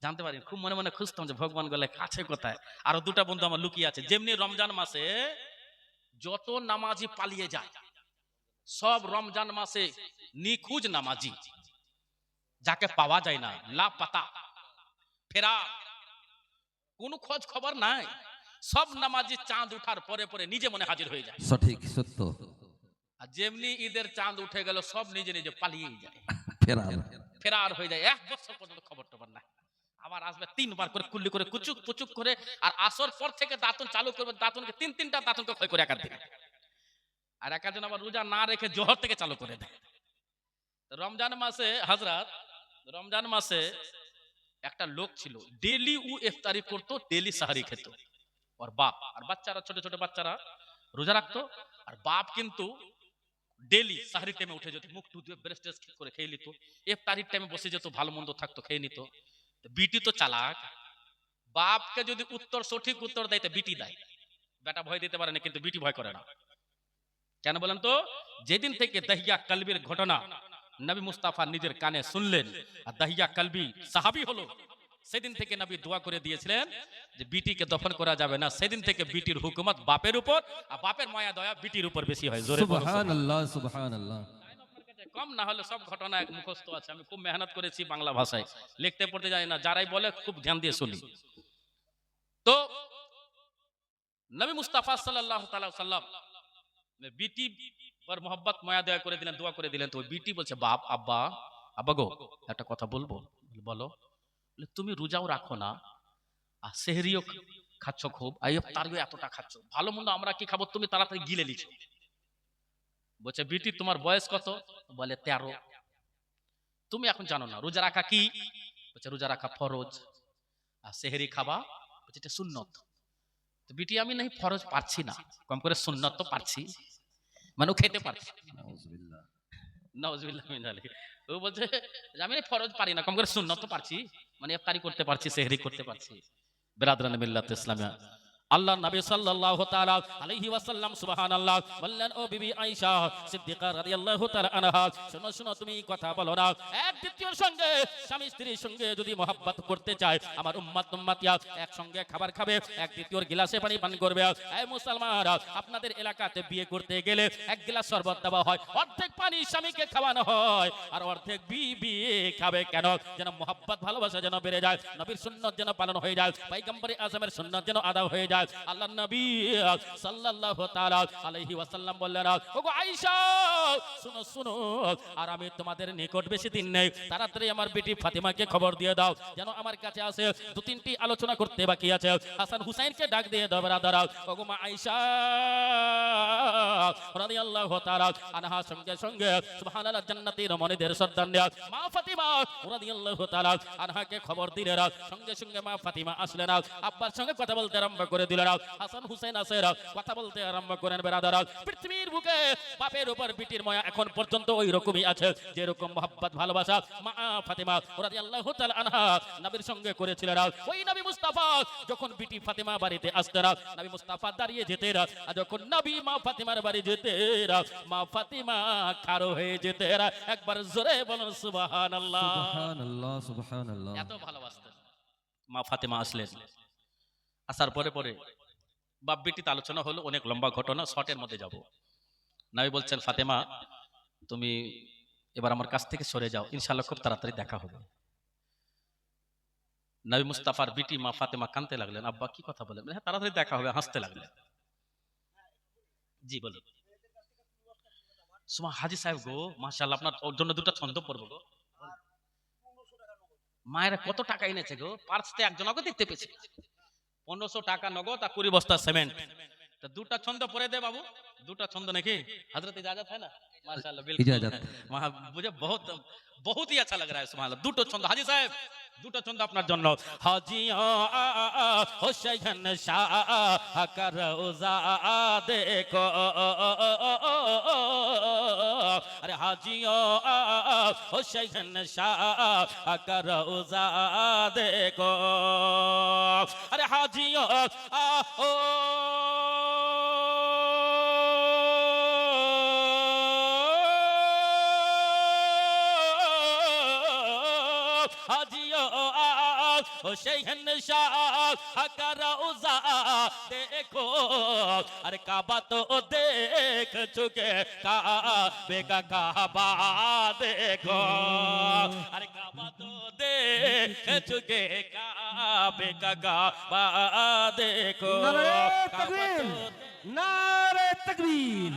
জানতে পারি খুব মনে মনে খুঁজতাম যে ভগবান গলে কাছে কোথায়। আরো দুটা বন্ধু আমার লুকিয়ে আছে। যেমনি রমজান মাসে যত নামাজি পালিয়ে যায়, সব রমজান মাসে নিখুঁজ নামাজি, যাকে পাওয়া যায় না, লাপাতা, ফেরা, কোনো খোঁজ খবর নাই, সব নামাজি চাঁদ উঠার পরে পরে নিজে মনে হাজির হয়ে যায়। সঠিক সত্য আর যেমনি ঈদের চাঁদ উঠে গেল সব নিজে নিজে পালিয়ে যায়, ফেরার ফেরার হয়ে যায়। 1 বছর পর্যন্ত খবর টবর নাই। আবার আসবে 3 বার করে কুল্লি করে কুচুক পুচুক করে, আর আসর পর থেকে দাঁতন চালু করবে, দাঁতনকে 3-3টা দাঁতনকে ক্ষয় করে একার দিকে, আর একাজন আবার রোজা না রেখে জোহর থেকে চালু করে দেয়। রমজান মাসে হযরত, রমজান মাসে একটা লোক ছিল, ডেলি ও ইফতারি করতো, ডেলি সাহারি খেত। ওর বাপ আর বাচ্চারা, ছোট ছোট বাচ্চারা রোজা রাখতো, আর বাপ কিন্তু ডেলি সাহারি টাইমে উঠে যেত, মুখ টু দিয়ে ব্রেস্ট করে খেয়ে নিত, ইফতারির টাইমে বসে যেত, ভালো মন্দ থাকতো, খেয়ে নিত। বিটি তো চালাক, বাপকে যদি উত্তর সঠিক উত্তর দেয় তো বিটি দেয়। বেটা ভয় দিতে পারে না, কিন্তু বিটি ভয় করে না। কেন বলেন তো? যেদিন থেকে দাহিয়া কালবির ঘটনা নবী মুস্তাফা নিজের কানে শুনলেন, আর দাহিয়া কালবি সাহাবী হলো, সেদিন থেকে নবী দোয়া করে দিয়েছিলেন যে বিটিকে দফন করা যাবে না। সেদিন থেকে বিটির হুকুমত বাপের উপর, আর বাপের মায়া দয়া বিটির উপর বেশি হয়। জোরে বলো সুবহানাল্লাহ সুবহানাল্লাহ। কম না হলে সব ঘটনা এক মুখস্থ আছে। আমি খুব মেহনত করেছি বাংলা ভাষায়, লিখতে পড়তে জানি না, যারাই বলে খুব ধ্যান দিয়ে শুনি। তো নবী মুস্তাফা সাল্লাল্লাহু তাআলা সাল্লাম বিটি পর মোহাব্বত মায়া দয়া করে দিলেন, দোয়া করে দিলেন। তো বিটি বলছে, বাপ, আব্বা, আব্বা গো একটা কথা বলবো। বলো। তুমি রোজাও রাখো না, আর সেহরিও খাচ্ছ খুব, আর ইফতারিও এতটা খাচ্ছ, ভালো মন্দ আমরা কি খাবো, তুমি তাড়াতাড়ি গিলে লিছো। বলছে, বিটি তোমার বয়স কত? বলে 13। তুমি এখন জানো না রোজা রাখা কি? বলছে, রোজা রাখা ফরজ, আর সেহরি খাবা বলছে এটা সুন্নত। তো বিটি, আমি নাই ফরজ পারছি না, কম করে সুন্নত তো পারছি, মানে ও খেতে পারছি। নাউজুবিল্লাহ মিন যালিক। ও বলছে আমি ফরজ পারি না, কম করে সুন্নত তো পারছি, মানে ইফতারি করতে পারছি, সেহরি করতে পারছি। বিরাদরানে মিল্লাত ইসলামিয়া, আল্লাহ নবী সাল্লাল্লাহু তাআলা আলাইহি ওয়াসাল্লাম সুবহানাল্লাহ বললেন, ও বিবি আয়েশা সিদ্দিকা রাদিয়াল্লাহু তাআলা আনহা, শোনো শোনো, তুমি কথা বলো না। এক দ্বিতীয়র সঙ্গে, স্বামী স্ত্রীর সঙ্গে যদি মহব্বত করতে চায়, আমার উম্মত উম্মতিয়া একসঙ্গে খাবার খাবে, এক দ্বিতীয়র গ্লাসে পানি পান করবে। এই মুসলমানরা, আপনাদের এলাকাতে বিয়ে করতে গেলে এক গ্লাস শরবত দেওয়া হয়, অর্ধেক পানি স্বামীকে খাওয়ানো হয়, আর অর্ধেক বিবি খাবে। কেন? যেন মহব্বত ভালোবাসা যেন বেড়ে যায়, নবীর সুন্নাত যেন পালন হয়ে যায়, পয়গম্বর আযমের সুন্নাত যেন আদা হয়ে যায়। আল্লাহ নবী সাল্লাল্লাহু তাআলা আলাইহি ওয়াসাল্লাম বললেন, ওগো আয়েশা শুনো শুনো, আর আমি তোমাদের নিকট বেশি দিন নেই, তাড়াতাড়ি আমার বেটি ফাতিমাকে খবর দিয়ে দাও, যেন আমার কাছে আসে। 2-3টি আলোচনা করতে বাকি আছে। হাসান হুসাইনকে ডাক দিয়ে দাও ব্রাদার। ওগো মা আয়েশা রাদিয়াল্লাহু তাআলা আনহা সঙ্গে সঙ্গে সুবহানাল্লাহ জান্নাতের রমণীদের সর্দার মা ফাতিমা রাদিয়াল্লাহু তাআলা আনহাকে খবর দিলেন। সঙ্গে সঙ্গে মা ফাতিমা আসলেন, আব্বার সঙ্গে কথা বলতে আরম্ভ করে দিলেন। হাসান হুসাইন আসের কথা বলতে আরম্ভ করেন। ব্রাদার, পৃথিবীর বুকে বাপের উপর বিটির মায়া এখন পর্যন্ত ওই রকমই আছে, যেরকম মহব্বত ভালোবাসা মা ফাতিমা রাদিয়াল্লাহু তাআলা আনহা নবীর সঙ্গে করেছিলেন। ওই নবী মুস্তাফা যখন বিটি ফাতিমা বাড়িতে আসতেন, নবী মুস্তাফা দাঁড়িয়ে যেতেন, আর যখন নবী মা ফাতিমার বাড়ি যেতেন, মা ফাতিমা খাড়ো হয়ে যেতেন। একবার জোরে বলুন সুবহানাল্লাহ। সুবহানাল্লাহ সুবহানাল্লাহ। এত ভালোবাসতেন। মা ফাতিমা আসলেন, আসার পরে পরে বাপ বেটিতে আলোচনা হলো, অনেক লম্বা ঘটনা, শর্টের মধ্যে যাব। নবী বলছেন, ফাতেমা তুমি এবার আমার কাছ থেকে সরে যাও, ইনশাআল্লাহ খুব তাড়াতাড়ি দেখা হবে। নবী মুস্তাফার বিটি মা ফাতেমা কাঁদতে লাগলেন, আব্বা কি কথা বলেন? হ্যাঁ তাড়াতাড়ি দেখা হবে, হাসতে লাগলেন। জি বলুন। সুমা হাজি সাহেব গো, মাশাআল্লাহ আপনার ওর জন্য দুটো ছন্দ পড়বো গো। মায়েরা কত টাকা এনেছে গো, পার্সতে একজনকে দেখতে পেয়েছে 1500 টাকা নগদ আর 20 বস্তা সিমেন্ট। তো দুটা ছন্দ পড়ে দে বাবু, দুটা ছন্দ নাকি हजरत इजाजत है ना? माशाल्लाह बिल्कुल इजाजत। वहां मुझे बहुत बहुत ही अच्छा लग रहा है। सुभान अल्लाह। দুটো ছন্দ হাজি সাহেব, দুটো ছন্দ আপনার জন্য। হাজিয়া হোসেন শাহ করোজা দেখো, আরে हाजियों ओ शहंशाह का रोजा देखो अरे हाजियों ओ हाजियों ओ शहंशाह का रोजा देखो अरे काबा तो देख चुके काबे का काबा देखो अरे काबा तो देख चुके काबे का काबा देखो नारे काबा तकबीर, तो नारे तकबीर,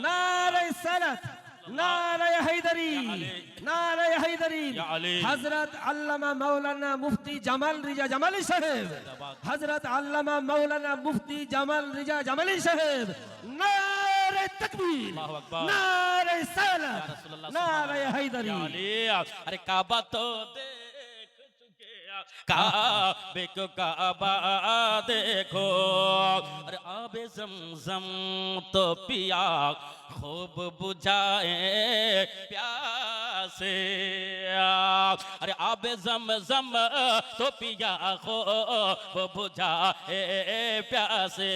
नारे सनत, नारे हैदरी, नारे हैदरी। या अली। हजरत अल्लामा मौलाना मुफ्ती जमाल रिजा जमाली साहेब, हजरत अल्लामा मौलाना मुफ्ती जमाल रिजा जमाली साहेब। नारे तकबीर, अल्लाहु अकबर। नारे या सनत, रसूलुल्लाह नारे सुभान हैदरी। या अली। अरे काबा तो देख चुके काबे को काबा देखो अरे आबे ज़मज़म तो पिया खूब बुझाए प्यासे अरे आबे ज़मज़म तो पिया खूब बुझाए प्यासे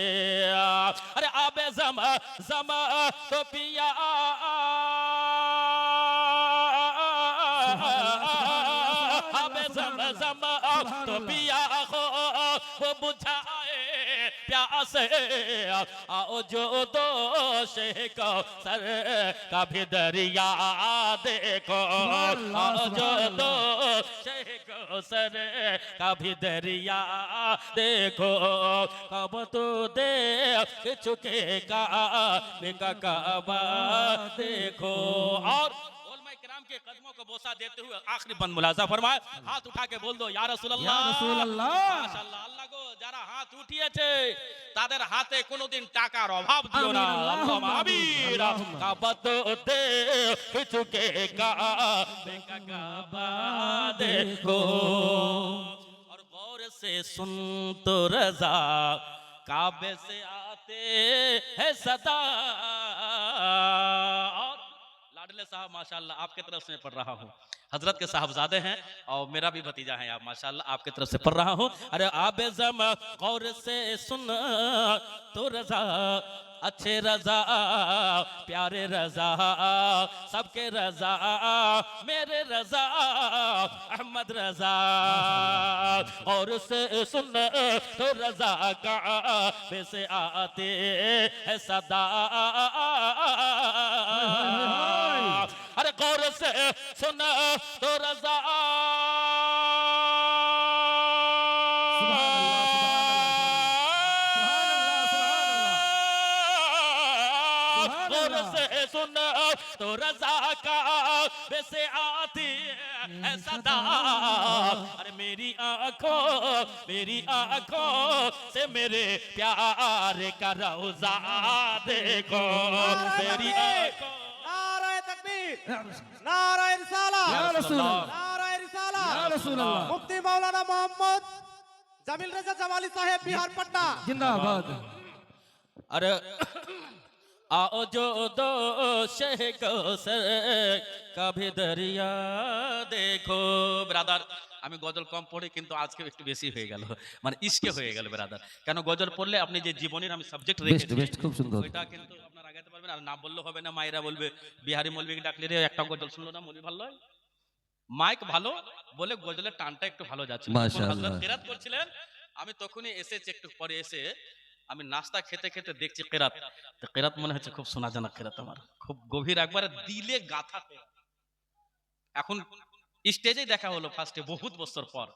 अरे आबे ज़मज़म तो पिया आबे ज़मज़म तो पिया वो बुझाए प्यासे आओ जो दोष को सर का भी दरिया देखो आओ जो दोष को सर का भी दरिया देखो कब तो देख चुके का काबा देखो और किराम के कदमों को बोसा देते हुए आखिरी बंद मुलाजा फरमाए हाथ उठा के बोल दो या रसूल या रसूल अल्लाह। माशाআল্লাহ আল্লাহ গো যারা হাত উঠিয়েছে তাদের হাতে কোনোদিন টাকার অভাব দিও না আমিন, আল্লাহুম্মা আমিন আল্লাহুম্মা। কাবা তো দে চুকে কাবে का काबा देखो और गौर से सुन तो रजा काबे से आते हैं सदा और लाडले साहब माशाल्लाह आपके तरफ से मैं पढ़ रहा हूँ हजरत के साहबजादे हैं और मेरा भी भतीजा है आप माशाल्लाह आपके तरफ से पढ़ रहा हूँ अरे आबे ज़म गौर से सुन तो रजा अच्छे रजा प्यारे रजा सबके रजा मेरे रजा अहमद रजा और से सुन तो रजा काबे से आते हैं सदा अरे गौर से सुन तो रजा गौर से सुन तो रजा काबे से आती है सदा अरे मेरी आंखों से मेरे प्यार का रोजा देखो मेरी आंखों नाराए तकबीर, नाराए रिसाला, या रसूल अल्लाह, नाराए रिसाला, या रसूल अल्लाह। मुफ्ती मौलाना मोहम्मद जमील रजा जमाली साहेब बिहार पटना। जिंदाबाद। अरे आओ जो दो को सर कभी दरिया देखो ব্রাদার আমি গজল কম পড়ি কিন্তু আজকে একটু বেশি হয়ে গেল মানে ইশকে হয়ে গেল ব্রাদার কেন গজল পড়লে আপনি যে জীবনের আমি সাবজেক্ট বেস্ট রেখেছি বেস্ট খুব সুন্দর ওইটা কিন্তু আপনারা আগাতে পারবেন আর না বললে হবে না মায়েরা বলবে বিহারি মৌলবীকে ডাকলে রে একটা গজল শুনলো না মৌলবী ভালো হয় মাইক ভালো বলে গজলের টানটা একটু ভালো যাচ্ছে মাশাআল্লাহ। হযরত কিরাত করছিলেন আমি তখনই এসেছি একটু পরে এসে আমি নাস্তা খেতে খেতে দেখছি কিরাত তো কিরাত মনে হচ্ছে খুব শোনা জানা কিরাত আমার খুব গভীর একবারে দিলে গাথা কিরাত। এখন স্টেজেই দেখা হলো ফার্স্টে বহুত বছর পর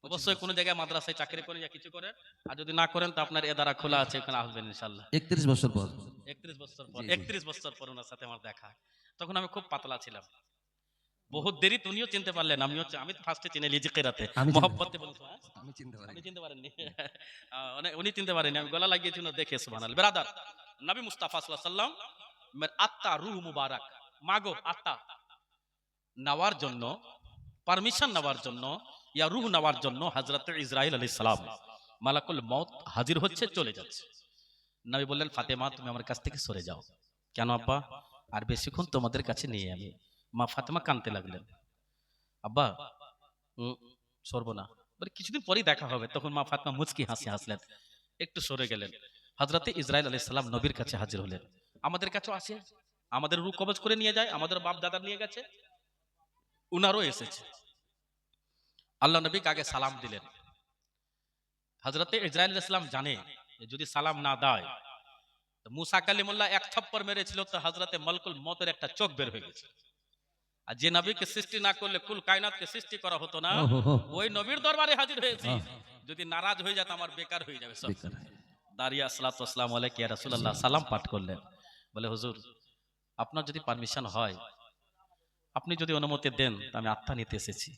অবশ্যই কোনো জায়গায় মাদ্রাসায় চাকরি করেন या কিছু করেন আর যদি না করেন তো আপনার এ দ্বারা খোলা আছে এখানে আসবেন ইনশাআল্লাহ 31 বছর পর 31 বছর পর জি, জি। 31 বছর পর ওনার সাথে আমার দেখা তখন আমি খুব পাতলা ছিলাম বহুত দেরি তুমিও চিনতে পারলেন আমি তো ফার্স্টে চিনে লিজি কিরাতে আমি চিনতে- মোহাব্বতে বলছো হ্যাঁ? আমি চিনতে পারি আপনি চিনতে পারেননি উনি চিনতে পারেনি আমি গলা লাগিয়েছি না দেখে সুবহানাল্লাহ ব্রাদার নবী মুস্তাফা সাল্লাল্লাহু আলাইহি ওয়াসাল্লাম মের আত্মা রূহ মুবারক মাগো আত্মা নেওয়ার জন্য পারমিশন নেওয়ার জন্য ইয়া রূহ নেওয়ার জন্য হযরত ইসরাইল আলাইহিস সালাম মালাকুল মউত হাজির হচ্ছে চলে যাচ্ছে নবী বললেন ফাতেমা তুমি আমার কাছ থেকে সরে যাও কেন আব্বা আর বেশিক্ষণ তোমাদের কাছে নেই আমি মা ফাতেমা কাঁদতে লাগলেন, আব্বা সরবো না, বলে কিছুদিন পরেই দেখা হবে। তখন মা ফাতেমা মুচকি হাসি হাসলেন, একটু সরে গেলেন। হযরতে ইসরাইল আলাইহিস সালাম নবীর কাছে হাজির হলেন। আমাদের কাছেও আসে, আমাদের রূহ কবজ করে নিয়ে যায়, আমাদের বাপ দাদা নিয়ে গেছে, উনারও এসেছে। আল্লাহ নবীকে আগে সালাম দিলেন। হযরতে ইসরাইল আলাইহিস সালাম জানে যে যদি সালাম না দেয়, তো মুসা কালিমুল্লাহ এক থাপ্পড় মেরেছিল, তো হযরতে মালকুল মউতের একটা চোখ বের হয়ে গেছে। আর যে নবীকে সৃষ্টি না করলে কুল কায়নাতকে সৃষ্টি করা হতো না, ওই নবীর দরবারে হাজির হয়েছি, যদি নারাজ হয়ে যেত আমার বেকার হয়ে যাবে সব। দাঁড়িয়ে আসসালাতু ওয়াসসালামু আলাইকা ইয়া রাসূলুল্লাহ সালাম পাঠ করলেন। বলে হুজুর, আপনার যদি পারমিশন হয়, আপনি যদি অনুমতি দেন, আমি আত্মা নিতে এসেছি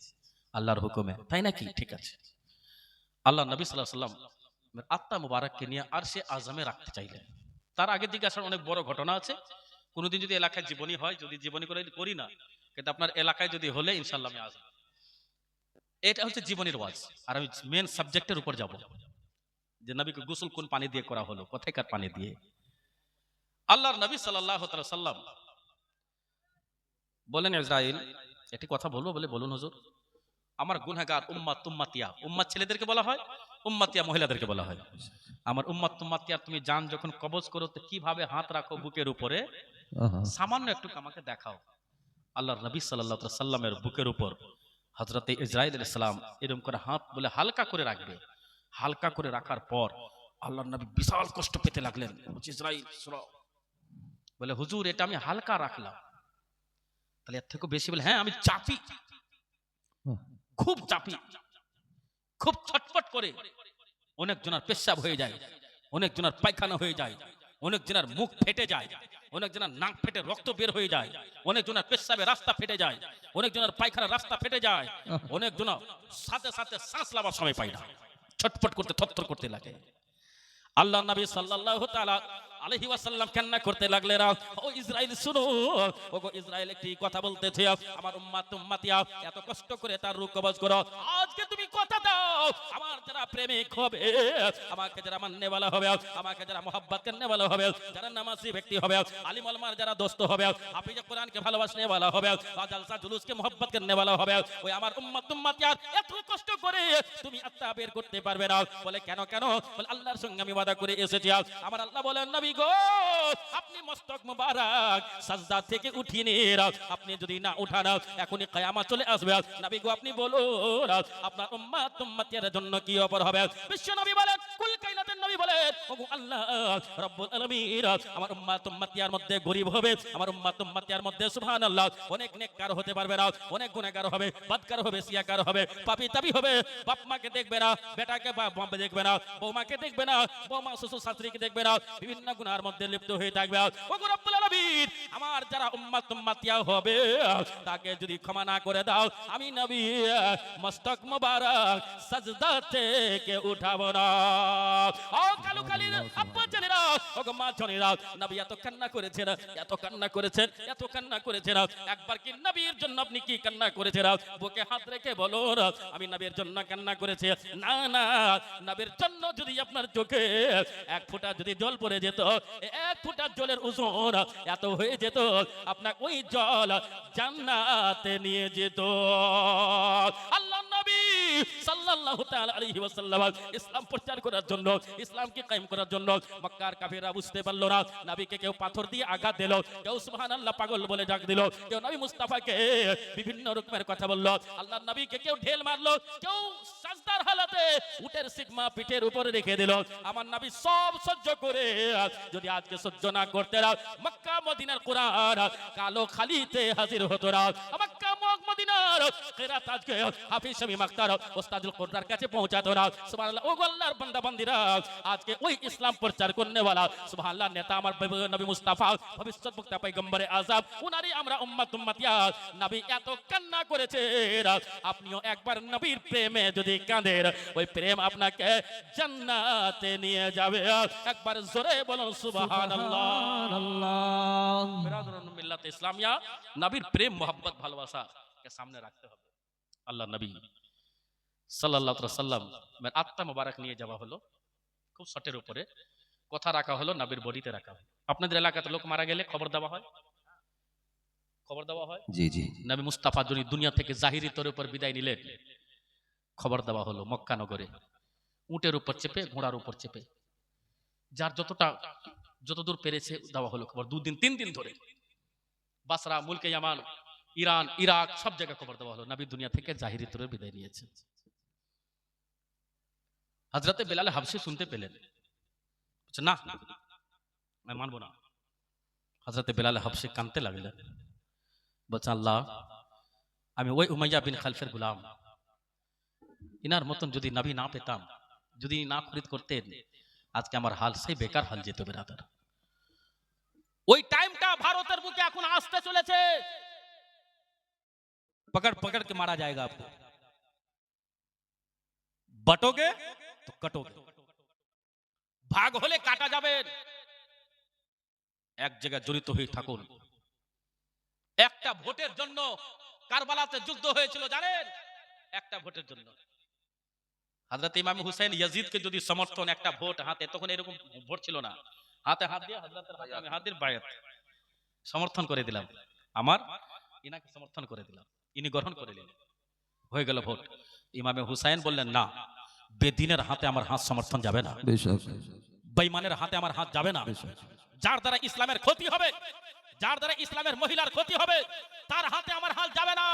আল্লাহর হুকুমে। তাই নাকি? ঠিক আছে। আল্লাহ নবী সাল্লাল্লাহু আলাইহি ওয়াসাল্লাম আত্মা মুবারককে নিয়ে আরশে আযমে রাখতে চাইলেন। তার আগে জিজ্ঞাসার অনেক বড় ঘটনা আছে। কোনোদিন যদি এলাকায় জীবনী হয়, যদি জীবনী করে করি না, কিন্তু আপনার এলাকায় যদি হলে ইনশাআল্লাহ আমি আসবো। এটা হচ্ছে জীবনের ওয়াজ। আর আমি মেন সাবজেক্টের উপর যাব, যে নবীকে গোসল কোন পানি দিয়ে করা হলো, কোথায়কার পানি দিয়ে। আল্লাহর নবী সাল্লাল্লাহু আলাইহি ওয়াসাল্লাম বলেন, ইসরাইল একটি কথা বলবো? বলে বলুন হুজুর। আমার গুনাহগার উম্মাত, উম্মাতিয়া, উম্মাত ছেলেদেরকে বলা হয়, উম্মাতিয়া মহিলাদেরকে বলা হয়। আমার উম্মাত উম্মাতিয়া, তুমি জান যখন কবজ করো তো কিভাবে হাত রাখো বুকের উপরে, সামান্য একটু আমাকে দেখাও। আল্লাহর নবী সাল্লাল্লাহু আলাইহি সাল্লামের বুকের উপর হযরতে ইসরাইল আলাইহিস সালাম এরকম করে হাত বলে হালকা করে রাখবে। হালকা করে রাখার পর আল্লাহর নবী বিশাল কষ্ট পেতে লাগলেন। ইসরাইল শোনো, বলে হুজুর এটা আমি হালকা রাখলাম, তাহলে এর থেকে বেশি? বলে হ্যাঁ, আমি চাপি, খুব চাপি, খুব ছটফট করে। অনেক জনের পেশাব হয়ে যায়, অনেক জনের পায়খানা হয়ে যায়, অনেক জনের মুখ ফেটে যায়, অনেক জনের নাক ফেটে রক্ত বের হয়ে যায়, অনেক জনের পেশাবের রাস্তা ফেটে যায়, অনেক জনের পায়খানার রাস্তা ফেটে যায়, অনেক জন সাথে সাথে শ্বাস নেওয়ার সময় পায় না, ছটফট করতে থরথর করতে লাগে। আল্লাহ নবী সাল্লাল্লাহু তাআলা আলাইহি ওয়াসাল্লাম কান্না করতে লাগলেন। ও ইসরাইল শুনো, ওগো ইসরাইল একটি কথা বলতেছে, আমার উম্মাত উম্মাতিয়া এত কষ্ট করে তার রূহ কবজ করো, আজকে তুমি কথা দাও আমার যারা প্রেমিক হবে, আমাকে যারা মাননে वाला হবে, আমাকে যারা mohabbat करने वाला হবে, যারা নামাজি ব্যক্তি হবে, আলিম ওলামার যারা দোস্ত হবে, হাফিজ কোরআনকে ভালোবাসনে वाला হবে, জালসা জুলুসকে mohabbat करने वाला হবে, ওই আমার উম্মাত উম্মাতিয়ার এত কষ্ট করে তুমি আত্মা বের করতে পারবে না। বলে কেন কেন? বলে আল্লাহর সঙ্গে আমি ওয়াদা করে এসেছি। আমার আল্লাহ বলেন, নবী গো আপনি মস্তক মুবারক সাজদা থেকে উঠিয়ে নিন, আপনি যদি না উঠান এখনই কিয়ামত চলে আসবে। নবী গো আপনি বলুন আপনার উম্মত উম্মতের জন্য কি অপর হবে? বিশ্ব নবী বলেন, কুল কায়নাতের নবী বলেন, ওগো আল্লাহ রব্বুল আলামিন আমার উম্মত উম্মতিয়ার মধ্যে গরীব হবে, আমার উম্মত উম্মতিয়ার মধ্যে সুবহানাল্লাহ অনেক নেককার হতে পারবে না, অনেক গুনাহগার হবে, বদকার হবে, সিয়াকার হবে, পাপী তাবী হবে, বাপ মাকে দেখবে না, বেটাকে বাপ দেখবে না, বৌমাকে দেখবে না, বৌমা শ্বশুর শাশুড়িকে দেখবে না, বিভিন্ন গুনার মধ্যে লিপ্ত হয়ে থাকবে। ওগো রব্বুল আলামিন আমার যারা উম্মত উম্মতিয়া হবে তাকে যদি ক্ষমা না করে দাও, আমি নবী মস্তক মুবারক সাজদা থেকে উঠাবো না। ও কালু কালির আব্বা জানেরা, ওগো মা জানেরা, নবী এত কান্না করেছেন, এত কান্না করেছেন, এত কান্না করেছেন। একবার কি নবীর জন্য আপনি কি কান্না করেছেন? বুকে হাত রেখে বলো আমি নবীর জন্য কান্না করেছি। না না, নবীর জন্য যদি আপনার চোখে এক ফোঁটা যদি জল পড়ে যেত, এক ফোঁটা জলের ওজন এত হয়ে যেত, আপনাকে ওই জল জান্নাতে নিয়ে যেত। আল্লাহ নবী সাল্লাল্লাহু তাআলা আলাইহি ওয়াসাল্লাম ইসলাম প্রচার করার জন্য, ইসলামকে কায়েম করার জন্য মক্কার কাফেররা বুঝতে পারলো না। নবীকে কেউ পাথর দিয়ে আঘাত দিল, কেউ সুবহানাল্লাহ পাগল বলে ডাক দিল, কেউ নবী মুস্তাফাকে বিভিন্ন রকমের কথা বলল, আল্লাহর নবীকে কেউ ঢেল মারলো, কেউ সাজদার হালাতে উটের সিগমা পিঠের উপরে রেখে দিল। আমার নবী সব সহ্য করে যদি আজকে সহ্য না করতে না, মক্কা মদিনার কোরআন কালো খালিতে হাজির হতো না। মক্কা মদিনার কিরাত আজকে হাফিজ শামীম আখতার ওস্তাদুল কোরআনের কাছে পৌঁছাতো না। সুবহানাল্লাহ, ও আল্লাহর বান্দা বান্দিরা আজকে ওই ইসলাম প্রচার করনে वाला সুবহানাল্লাহ নেতা আমার নবী মুস্তাফা ভবিষ্যৎ বক্তা পয়গম্বরে আযম, উনারই আমরা উম্মত উম্মতিয়া। নবী এত কান্না করেছে, আপনিও একবার নবীর প্রেমে যদি কাঁদেন, ওই প্রেম আপনাকে জান্নাতে নিয়ে যাবে। একবার জোরে বলুন সুবহানাল্লাহ। বিরাদরান মিল্লাতে ইসলামিয়া, নবীর প্রেম মোহাব্বত ভালোবাসা কে সামনে রাখতে হবে। আল্লাহ নবী সাল্লাল্লাহু আলাইহি ওয়াসাল্লাম আত্মা মোবারক নিয়ে যাওয়া হলো, খুব শটের উপরে কথা রাখা হলো, নবীর বডিতে রাখা হলো। আপনাদের এলাকাতে লোক মারা গেলে খবর দেওয়া হয়, খবর দেওয়া হয় জি জি নবী মুস্তাফা যিনি দুনিয়া থেকে জাহিরি তরের উপর বিদায় নিলেন, খবর দেওয়া হলো মক্কা নগরে উটের উপর চেপে, ঘোড়ার উপর চেপে, যার যতদূর পেরেছে দেওয়া হলো খবর। 2 দিন 3 দিন ধরে বাসরা, মুলকে ইয়ামান, ইরান, ইরাক সব জায়গায় খবর দেওয়া হলো নবী দুনিয়া থেকে জাহিরি তরে বিদায় নিয়েছেন। হযরতে বেলাল হাবশী শুনতে পেলেন, বলছে না আমি মানবো না। হযরতে বেলাল হাবশী কাঁদতে লাগলেন, বলছে আল্লাহ, আমি ওই উমাইয়া বিন খালফের গোলাম, ইনার মতন যদি নবী না পেতাম, যদি না খরিদ করতেন, আজকে আমার হাল সেই বেকার হাল যেত বেরাদার। ওই টাইমটা ভারতের বুকে এখন আসতে চলেছে। पकड़ पकड़ के मारा जाएगा आपको, बटोगे तो कटोगे। ভাগ হলে কাটা যাবে। এক জায়গায় জড়িত হয়ে থাকুন। একটা ভোটের জন্য কারবালাতে যুদ্ধ হয়েছিল জানেন, একটা ভোটের জন্য। হযরত ইমাম হুসাইন ইয়াজিদকে যদি সমর্থন, একটা ভোট হাতে, তখন এরকম ভোট ছিল না, হাতে হাত দিয়ে হযরতের হাতে আমি হাতের বায়াত সমর্থন করে দিলাম, আমার ইনাকে সমর্থন করে দিলাম, ইনি গ্রহণ করে নিলেন, হয়ে গেল ভোট। ইমামে হুসাইন বললেন না, বেদিনের হাতে আমার হাত সমর্থন যাবে না, বেশক বেঈমানের হাতে আমার হাত যাবে না। যার দ্বারা ইসলামের ক্ষতি হবে, যার দ্বারা ইসলামের মহিলার ক্ষতি হবে, তার হাতে আমার হাত যাবে না।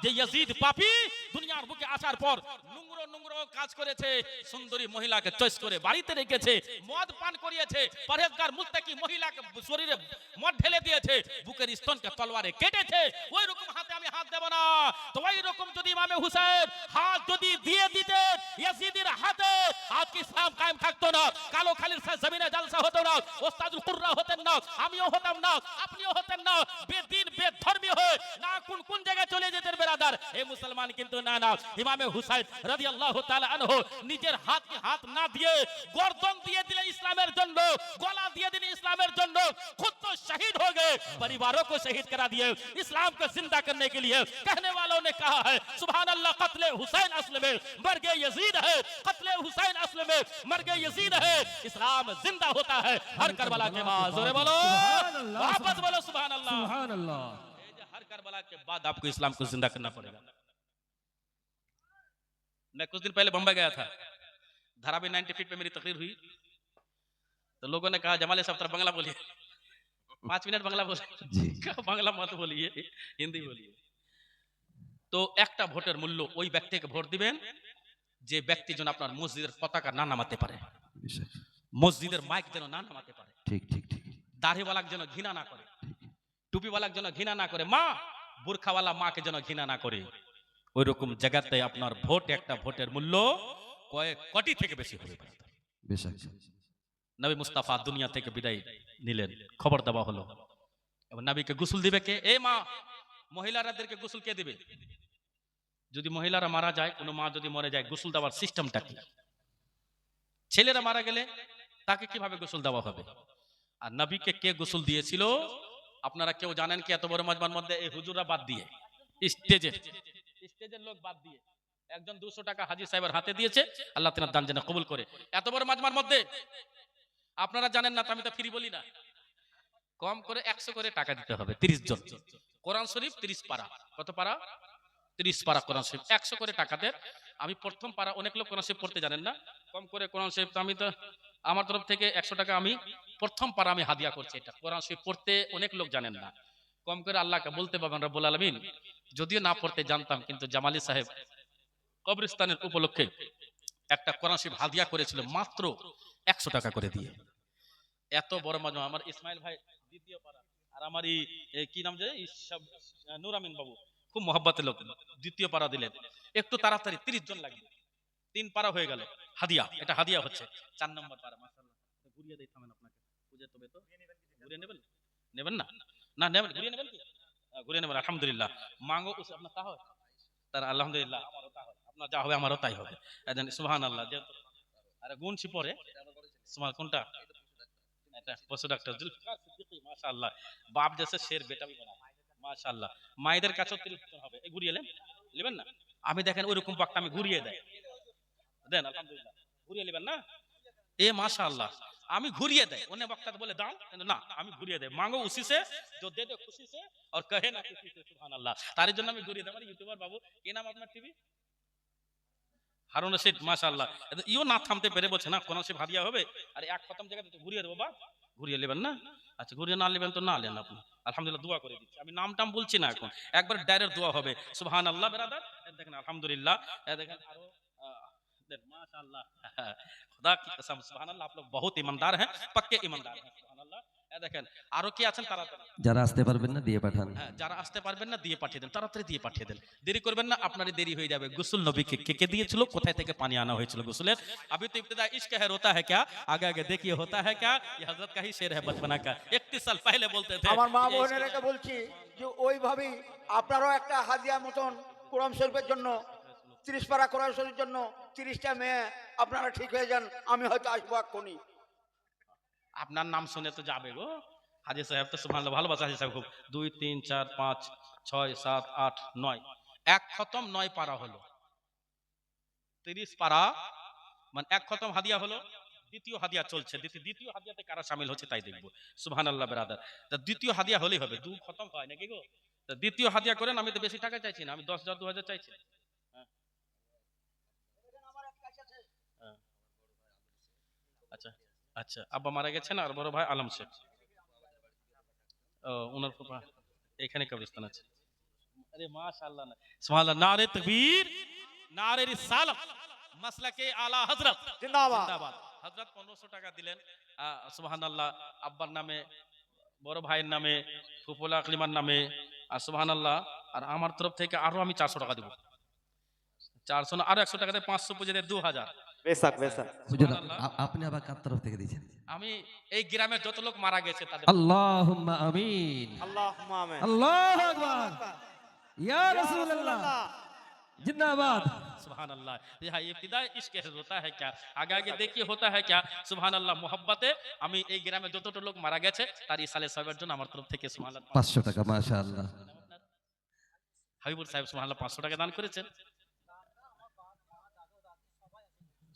যে ইয়াজিদ পাপী দুনিয়ার বুকে আসার পর নোংরা নোংরা কাজ করেছে, সুন্দরী মহিলাকে চয়েস করে বাড়িতে রেখেছে, মদ পান করিয়েছে, পরহেজগার মুত্তাকি মহিলাকে শরীরে মদ ঢেলে দিয়েছে, বুকের স্তনকে তলোয়ারে কেটেছে, ওই রকম হাতে আমি হাত দেব না। তো ওই রকম যদি ইমামে হুসাইন হাত যদি দিয়ে দিতেন ইয়াজিদের হাতে, আজকে ইসলাম কায়েম থাকতো না, কালো খালির জমিনে জালসা হতো না, ওস্তাদুল কুররা হতেন না, আমিও হতাম না, আপনিও হতেন না, বেদিন বেধর্মী হয়ে না কোন কোন জায়গায় চলে যেতেন বেরাদার। এই মুসলমান কিন্তু না না, ইমামে হুসাইন রাদিয়াল্লাহু তাআলা আনহু নিজের হাতকে হাত না দিয়ে গর্দন দিয়ে দিলেন ইসলামের জন্য, গলা দিয়ে দিলেন ইসলামের জন্য, खुद तो शहीद हो गए, परिवारों को शहीद करा दिए इस्लाम को जिंदा करने के लिए। कहने वालों ने कहा है सुभान अल्लाह, कत्ले हुसैन असल में मर गए यजीद है, कत्ले हुसैन असल में मर गए यजीद है, इस्लाम जिंदा होता है हर करबला के बाद। जोरे बोलो, वापस बोलो सुभान अल्लाह। सुभान अल्लाह। हर करबला के बाद आपको इस्लाम को जिंदा करना पड़ेगा। मैं कुछ दिन पहले बम्बई गया था, धारावी 90 फीट पे मेरी तकरीर हुई, तो लोगों ने कहा जमाले साहब तरह बांग्ला बोलिए, 5 मिनट बांग्ला बोलिए। कहा बांग्ला मत बोलिए, हिंदी बोलिए। তো একটা ভোটের মূল্য ওই ব্যক্তিকে ভোট দিবেন যে ব্যক্তি যেন আপনার মসজিদের পতাকা না নামাতে পারে, মসজিদের মাইক যেন না নামাতে পারে, ঠিক ঠিক ঠিক দাড়িওয়ালাকে যেন ঘৃণা না করে, টুপিওয়ালাকে যেন ঘৃণা না করে, মা বুরখাওয়ালা মাকে যেন ঘৃণা না করে, ওই রকম জায়গাতে আপনার ভোট, একটা ভোটের মূল্য কয়েক কোটি থেকে বেশি হবে। বেশক নবী মুস্তাফা দুনিয়া থেকে বিদায় নিলেন, খবর দেওয়া হলো। এবার নবীকে গোসল দিবে কে? এ মা, মহিলাদেরকে গোসল কে দিবে? যদি মহিলারা মারা যায়, কোনো মা যদি মরে যায়, গোসল দেওয়ার সিস্টেমটা কি? ছেলেরা মারা গেলে তাকে কিভাবে গোসল দেওয়া হবে? আর নবীকে কে গোসল দিয়েছিল আপনারা কেউ জানেন কি? এত বড় মাজমার মধ্যে এই হুজুররা বাদ দিয়ে, স্টেজের লোক বাদ দিয়ে একজন 200 টাকা হাজী সাহেবের হাতে দিয়েছে, আল্লাহ তাআলা দান যেন কবুল করে। এত বড় মাজমার মধ্যে আপনারা জানেন না, আমি তো ফ্রি বলি না, কম করে 100 করে টাকা দিতে হবে। 30 জন, কোরআন শরীফ 30 পারা, কত পারা? 30 পারা কোরআন শরীফ, 100 করে টাকা দেন। আমি প্রথম পারা, অনেক লোক কোরআন শরীফ পড়তে জানেন না, কম করে কোরআন শরীফ, আমি তো আমার তরফ থেকে 100 টাকা আমি প্রথম পারা আমি হাদিয়া করছি। এটা কোরআন শরীফ পড়তে অনেক লোক জানেন না, কম করে আল্লাহকে বলতে পারবেন রব্বুল আলামিন, যদিও না পড়তে জানতাম, কিন্তু জামালি সাহেব কবরস্থানের উপলক্ষে একটা কোরআন শরীফ হাদিয়া করেছিল মাত্র 100 টাকা করে দিয়ে। এত বড় মাজমা, আমার ইসমাইল ভাই দ্বিতীয় পারা, আর আমার কি নাম যে নূর আমিন বাবু, খুব মহব্বতের লোক, দ্বিতীয় পারা দিলেন। একটু তাড়াতাড়ি 30 জন লাগবে, 3 পারা হয়ে গেল হাদিয়া। এটা হাদিয়া হচ্ছে 4 নম্বর পারা। মাশাআল্লাহ, ঘুরিয়ে দেই, থামেন, আপনাকে বুঝে তবে তো ঘুরিয়ে নেবেন, নেবেন না? না নেবেন, ঘুরিয়ে নেবেন কি? ঘুরিয়ে নেবেন। আলহামদুলিল্লাহ, মাঙ্গো উসে আপনার তা হয়, তার আলহামদুলিল্লাহ আমারও তা হয়, আপনার যা হবে আমারও তাই হবে। সুবহানাল্লাহ। যেহেতু আরে গুনছি পরে, সুবহান কোনটা? এটা পশু ডাক্তার জুলফিকার সিদ্দিকী, মাশাআল্লাহ, বাপ जैसे शेर बेटा भी बना, মাশাআল্লাহ। মায়েদের কাছেও 30 জন হবে। এই ঘুরিয়ে নেবেন না? আমি দেখেন ওইরকম পাকটা আমি ঘুরিয়ে দেন, আলহামদুলিল্লাহ, ঘুরিয়ে নেবেন না? এ মাশাআল্লাহ, আমি ঘুরিয়ে দেয় অন্য বক্তা বলে দাও না আমি ঘুরিয়ে দেয় মাंगो उसी से जो दे दे खुशी से और कहे ना किसी से सुभान अल्लाह তার জন্য আমি ঘুরিয়ে দেয় আমার ইউটিউবার বাবু কি নাম আপনার টিভি হারুন রশিদ মাশাআল্লাহ ইও না থামতে পেরে বলছে না কোন সে ভাদিয়া হবে আর এক খতম জায়গাতে তো ঘুরিয়ে দেব বাবা ঘুরিয়ে নেবেন না আচ্ছা ঘুরিয়ে না নেবেন তো না নেন আপনি আলহামদুলিল্লাহ দোয়া করে দিচ্ছি আমি নাম টাম বলছি না এখন একবার ডাইরেক্ট দোয়া হবে সুবহানাল্লাহ ব্রাদার দেখেন আলহামদুলিল্লাহ দেখেন আরো माशाअल्लाह खुदा की कसम सुभान अल्लाह आप लोग बहुत ईमानदार हैं पक्के ईमानदार हैं सुभान अल्लाह দেখেন আরো কি আছেন তাড়াতাড়ি যারা আসতে পারবেন না দিয়ে পাঠান হ্যাঁ যারা আসতে পারবেন না দিয়ে পাঠিয়ে দেন তাড়াতাড়ি দিয়ে পাঠিয়ে দেন দেরি করবেন না আপনারই দেরি হয়ে যাবে গোসল নবীকে কে দিয়েছিল কোথায় থেকে পানি আনা হয়েছিল গোসলের अभी तो इब्तिदा इश्क है रोता है क्या आगे आगे देखिए होता है क्या ये हजरत का ही शेर है बचपना का 31 साल पहले बोलते थे আমার মা বোনেরাকে বলছি যে ওইভাবেই আপনারাও একটা হাদিয়া মতন কোরআন শরীফের জন্য 30 পারা কোরআন শরীফের জন্য 30টা মেয়ে আপনারা ঠিক হয়ে যান আমি হয়তো আসবো এক্ষুনি আপনার নাম শুনে তো যাবে গো হাজী সাহেব তো সুবহানাল্লাহ ভালোবাসা হাজী সাহেব খুব 2 3 4 5 6 7 8 9 এক খতম 9 পারা হলো 30 পারা মানে এক খতম হাদিয়া হলো দ্বিতীয় হাদিয়া চলছে দ্বিতীয় হাদিয়াতে কারা শামিল হচ্ছে তাই দেখবো সুবহানাল্লাহ ব্রাদার তা দ্বিতীয় হাদিয়া হলেই হবে দুই খতম হয় নাকি গো তা দ্বিতীয় হাদিয়া করেন আমি তো বেশি টাকা চাইছি না আমি 10,000 2000 চাইছি আচ্ছা আচ্ছা আব্বা মারা গেছেন আর বড় ভাই আলম শেখ ওনার ফুফা এখানে কবরস্থান আছে আরে মাশাআল্লাহ না सुभान नारे तकबीर नारे रिसालत मसलके आला हजरत জিন্দাবাদ जिंदाबाद হযরত 1500 টাকা দিলেন সুবহানাল্লাহ আব্বার নামে বড় ভাইয়ের নামে ফুফুলা আকলিমার নামে আর সুবহানাল্লাহ আর আমার তরফ থেকে আরো আমি 400 টাকা দেব 400 না আরো 100 টাকা দিয়ে 500 পুজে দিয়ে 2000 বেশক বেশক হুজুর আপনি আবার কার তরফ থেকে দিয়েছেন আমি এই গ্রামের যত লোক মারা গেছে তাদের আল্লাহুম্মা আমিন আল্লাহুম্মা আমিন अल्लाह अकबर या रसूल अल्लाह जिंदाबाद सुभान अल्लाह यहाँ इब्तिदा इश्क होता है क्या आगे आगे देखिए होता है क्या सुभान अल्लाह मोहब्बते আমি এই গ্রামে যতটা লোক মারা গেছে তার ইসালে সাহেবের জন্য আমার তরফ থেকে সুবহান আল্লাহ 500 টাকা মাশাআল্লাহ হাবিবুল সাহেব সুবহান আল্লাহ 500 টাকা দান করেছেন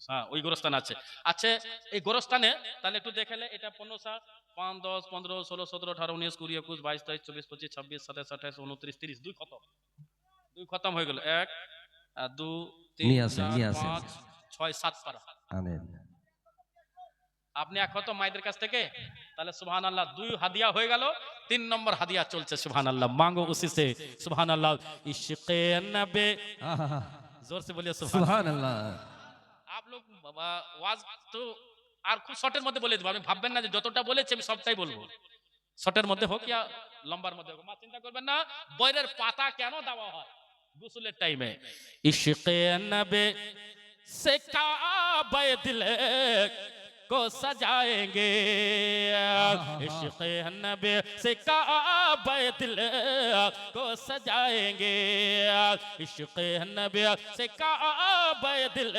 হ্যাঁ ওই গোরস্থান আছে আচ্ছা এই গোরস্থানে তাহলে একটু দেখালে এটা 15 5 10 15 16 17 18 19 20 21 22 23 24 25 26 27 28 29 30 দুই খতম হয়ে গেল 1 2 নিয়ে 3 আসেন, 4 নিয়ে আসেন। 5 6 7 পারা আমিন আপনি এক খতম মায়েদের কাছ থেকে তাহলে সুবহানাল্লাহ দুই হাদিয়া হয়ে গেল 3 নম্বর হাদিয়া চলছে সুবহানাল্লাহ मांगो उसी से सुभान अल्लाह इश्क़े नबी आहा जोर से बोलिए सुभान সুবহান আল্লাহ आप लोग ওয়াজ তো আর খুব শর্টের মধ্যে বলে দেব আপনি ভাববেন না যে যতটা বলেছি আমি সবটাই বলবো শর্টের মধ্যে হোক ইয়া লম্বার মধ্যে হোক মা চিন্তা করবেন না বইয়ের পাতা কেন দেওয়া হয় গোসলের টাইমে इश्क़े नबी से काबे दिल को सजाएंगे इश्क़े नबी से काबे दिल को सजाएंगे इश्क़े नबी से काबे दिल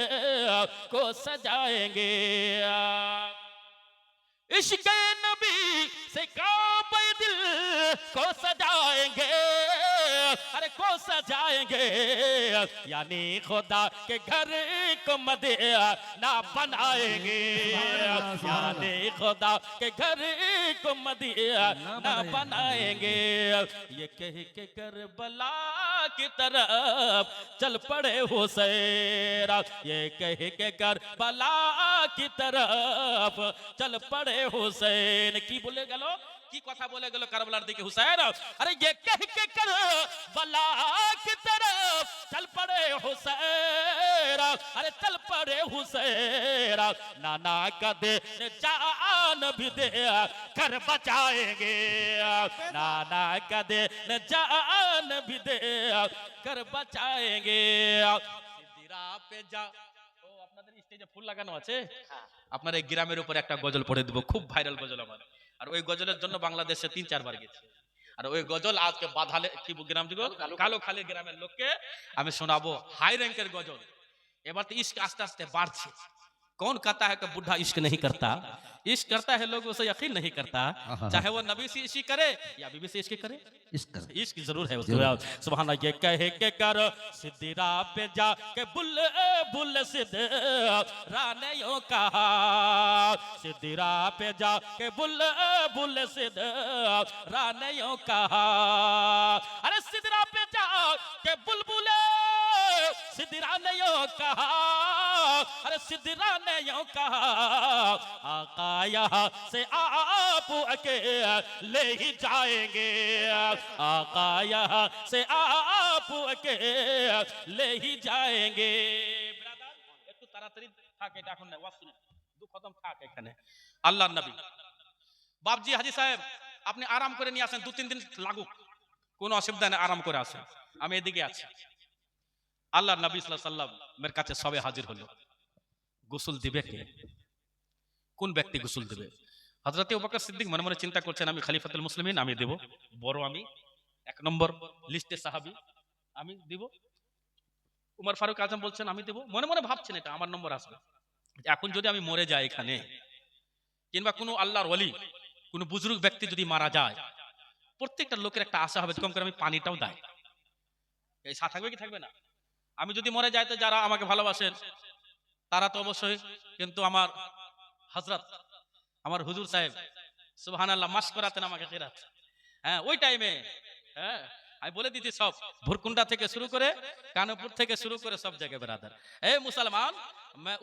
को सजाएंगे इश्क़ नबी से काबे दिल को सजाएंगे अरे को सजाएंगे यानी खुदा के घर को मदीना बनाएंगे यानी खुदा के घर को मदीना बनाएंगे ये कह के करबला की तरफ चल पड़े हुसैन ये कह के करबला की तरफ चल पड़े हुसैन की बोले गलो की কথা বলে গেল কারবালার দিকে হুসাইন আরে ये कह के करबला की तरफ चल पड़े हुसैन अरे चल पड़े हुसैन नाना का दे जान भी दे कर बचाएंगे नाना का दे जान भी दे कर बचाएंगे सिद्दीरा पे जा ও আপনাদের স্টেজে ফুল লাগানো আছে আপনার এই গ্রামের উপর একটা গজল পড়ে দেব খুব ভাইরাল গজল আমার আর ওই গজলের জন্য বাংলাদেশে 3-4 বার গেছি আর ওই গজল আজকে বাধালে কি গ্রাম দিব কালোখালী গ্রামের লোককে আমি শোনাবো হাই র্যাঙ্কের গজল এবার তো ইশক আস্তে আস্তে বাড়ছে कौन कहता है कि बुढ़ा इश्क नहीं करता? इश्क करता है, लोग उसे यकीन नहीं करता, चाहे वो नबी से इश्क करे या बीबी से इश्क करे, इश्क इश्क जरूर है उसको। सुभान ये कहे के कर सिद्धिरा पे जा के बुल बुल सिद्धरा ने यूं कहा, सिद्धिरा पे जा के बुल बुल सिद्धरा ने यूं कहा, अरे सिद्धरा पे जा के बुलबुले सिद्धरा ने यूं कहा, अरे सिद्धरा ने यूं कहा, आका यहाँ से आप अकेले ही जाएंगे, आका यहाँ से आप अकेले ही जाएंगे। একটু তাড়াতাড়ি থাক, এটা এখন না, ওয়াজ শুনে দু খতম থাক এখানে। আল্লাহর নবী বাপজি হাজী সাহেব, আপনি আরাম করে নিয়ে আসেন, 2-3 দিন লাগুক, কোনো অসুবিধা নেই, আরাম করে আসেন, আমি এদিকে আছি। আল্লাহর নবী সাল্লাল্লাহু আলাইহি ওয়াসাল্লাম এর কাছে সবে হাজির হলো। গোসল দিবে কে? কোন ব্যক্তি গোসল দিবে? হযরত আবু বকর সিদ্দিক মনে মনে চিন্তা করছেন, আমি খলিফাতুল মুসলিমিন, আমি দেব, বড় আমি, 1 নম্বর লিস্টে সাহাবী, আমি দেব। উমর ফারুক আজম বলছেন আমি দেব, মনে মনে ভাবছেন এটা আমার নম্বর আসবে। এখন যদি আমি মরে যাই এখানে, কিংবা কোনো আল্লাহর ওলি, কোনো বুজুর্গ ব্যক্তি যদি মারা যায়, প্রত্যেকটা লোকের একটা আশা হবে কম করে আমি পানিটাও দেয়, এই সাথে থাকবে কি থাকবে না? আমি যদি মরে যাই তো যারা আমাকে ভালোবাসেন তারা তো অবশ্যই, কিন্তু আমার হযরত আমার হুজুর সাহেব সুবহানাল্লাহ মাস করাতেন আমাকে কিরাত, হ্যাঁ ওই টাইমে, হ্যাঁ আমি বলে দিচ্ছি সব, ভুরকুন্ডা থেকে শুরু করে কানপুর থেকে শুরু করে সব জায়গায় বেরাদার, এ মুসলমান, मैं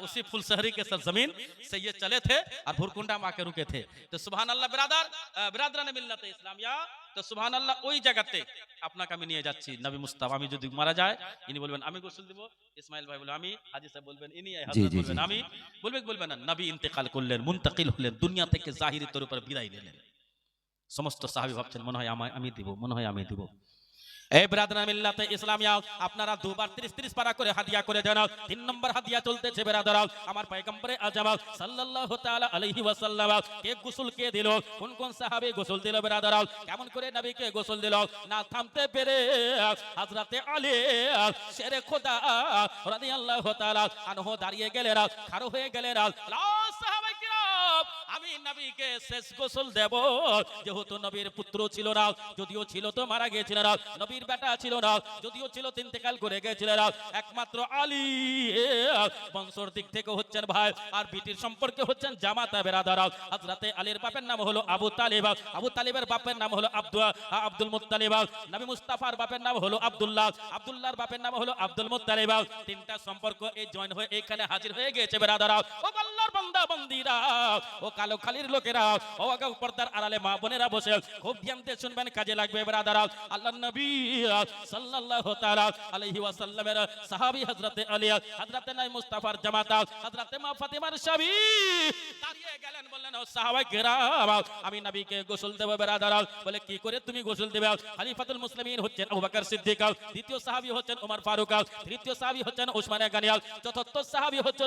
उसी फुलशहरी के सरजमीन से ये चले थे और भुरकुंडा में आके रुके थे। तो सुभान अल्लाह बिरादरान मिल्लत इस्लामिया, तो सुभान अल्लाह ওই জায়গাতে আপনাকে আমি নিয়ে যাচ্ছি। নবী মুস্তাফা আমি যদি মারা যায়, ইনি বলবেন আমি গোসল দেব, ইসমাইল ভাই বলবেন আমি, হাজী সাহেব বলবেন ইনি, হযরত বলবেন আমি, বলবেন না, নবী ইন্তেকাল করলেন, মুনতাকিল হলেন, দুনিয়া থেকে জাহিরি তৌর উপর বিদায় নিলেন। সমস্ত সাহাবী ভাবছেন মনে হয় আমি দিব, মনে হয় আমি দিব। এই ব্রাদারান মিল্লাতে ইসলামিয়া, আপনারা দুবার 30 পারা করে হাদিয়া করে দেন। 3 নম্বর হাদিয়া চলতেছে ব্রাদার, আমার পয়গম্বরে আজম সাল্লাল্লাহু তাআলা আলাইহি ওয়াসাল্লাম কে গোসল কে দিল, কোন কোন সাহাবী গোসল দিল ব্রাদার, কেমন করে নবীকে গোসল দিল, না থামতে পেরে হযরতে আলী শেরে খোদা রাদিয়াল্লাহু তাআলা আনহু দাঁড়িয়ে গেলেন, খাড়া হয়ে গেলেন, সাহাবায়ে কিরাম আমি নবীকে শেষ গোসল দেব। যেহেতু নবীর পুত্র ছিল না, যদিও ছিল তো মারা গিয়েছিল না, নবীর বেটা ছিল না, যদিও ছিল ইন্তেকাল করে গিয়েছিল না, একমাত্র আলী বংশর দিক থেকে হচ্ছেন ভাই, আর বিটির সম্পর্কে হচ্ছেন জামাতা বেরাদার। হযরতে আলীর বাপের নাম হলো আবু তালিব, আবু তালিবের বাপের নাম হলো আব্দুল মুত্তালিব, নবী মুস্তাফার বাপের নাম হলো আব্দুল্লাহ, আব্দুল্লাহর বাপের নাম হলো আব্দুল মুত্তালিব। 3টা সম্পর্ক এই জয়েন হয়ে এখানে হাজির হয়ে গিয়েছে বেরাদার। ও আল্লাহর বান্দা বান্দীরা, ও কালো খালির লোকেরা, ও আগাও পর্দার আড়ালে মা বোনেরা বসে খুব ধ্যান দিয়ে শুনবেন, কাজে লাগবে বেরাদার। আল্লাহর নবী সাল্লাল্লাহু তাআলা আলাইহি ওয়াসাল্লামের সাহাবী হযরতে আলী, হযরতে নবী মুস্তাফার জামাতা হযরতে মা ফাতিমার স্বামী দাঁড়িয়ে গেলেন, বললেন ও সাহাবায়ে কেরাম আমি নবীকে গোসল দেব বেরাদার। বলে কি করে তুমি গোসল দেবে? খলিফাতুল মুসলিমিন হচ্ছেন আবু বকর সিদ্দিক, দ্বিতীয় সাহাবী হচ্ছেন ওমর ফারুক, তৃতীয় সাহাবী হচ্ছেন ওসমান গনি, চতুর্থ সাহাবী হচ্ছে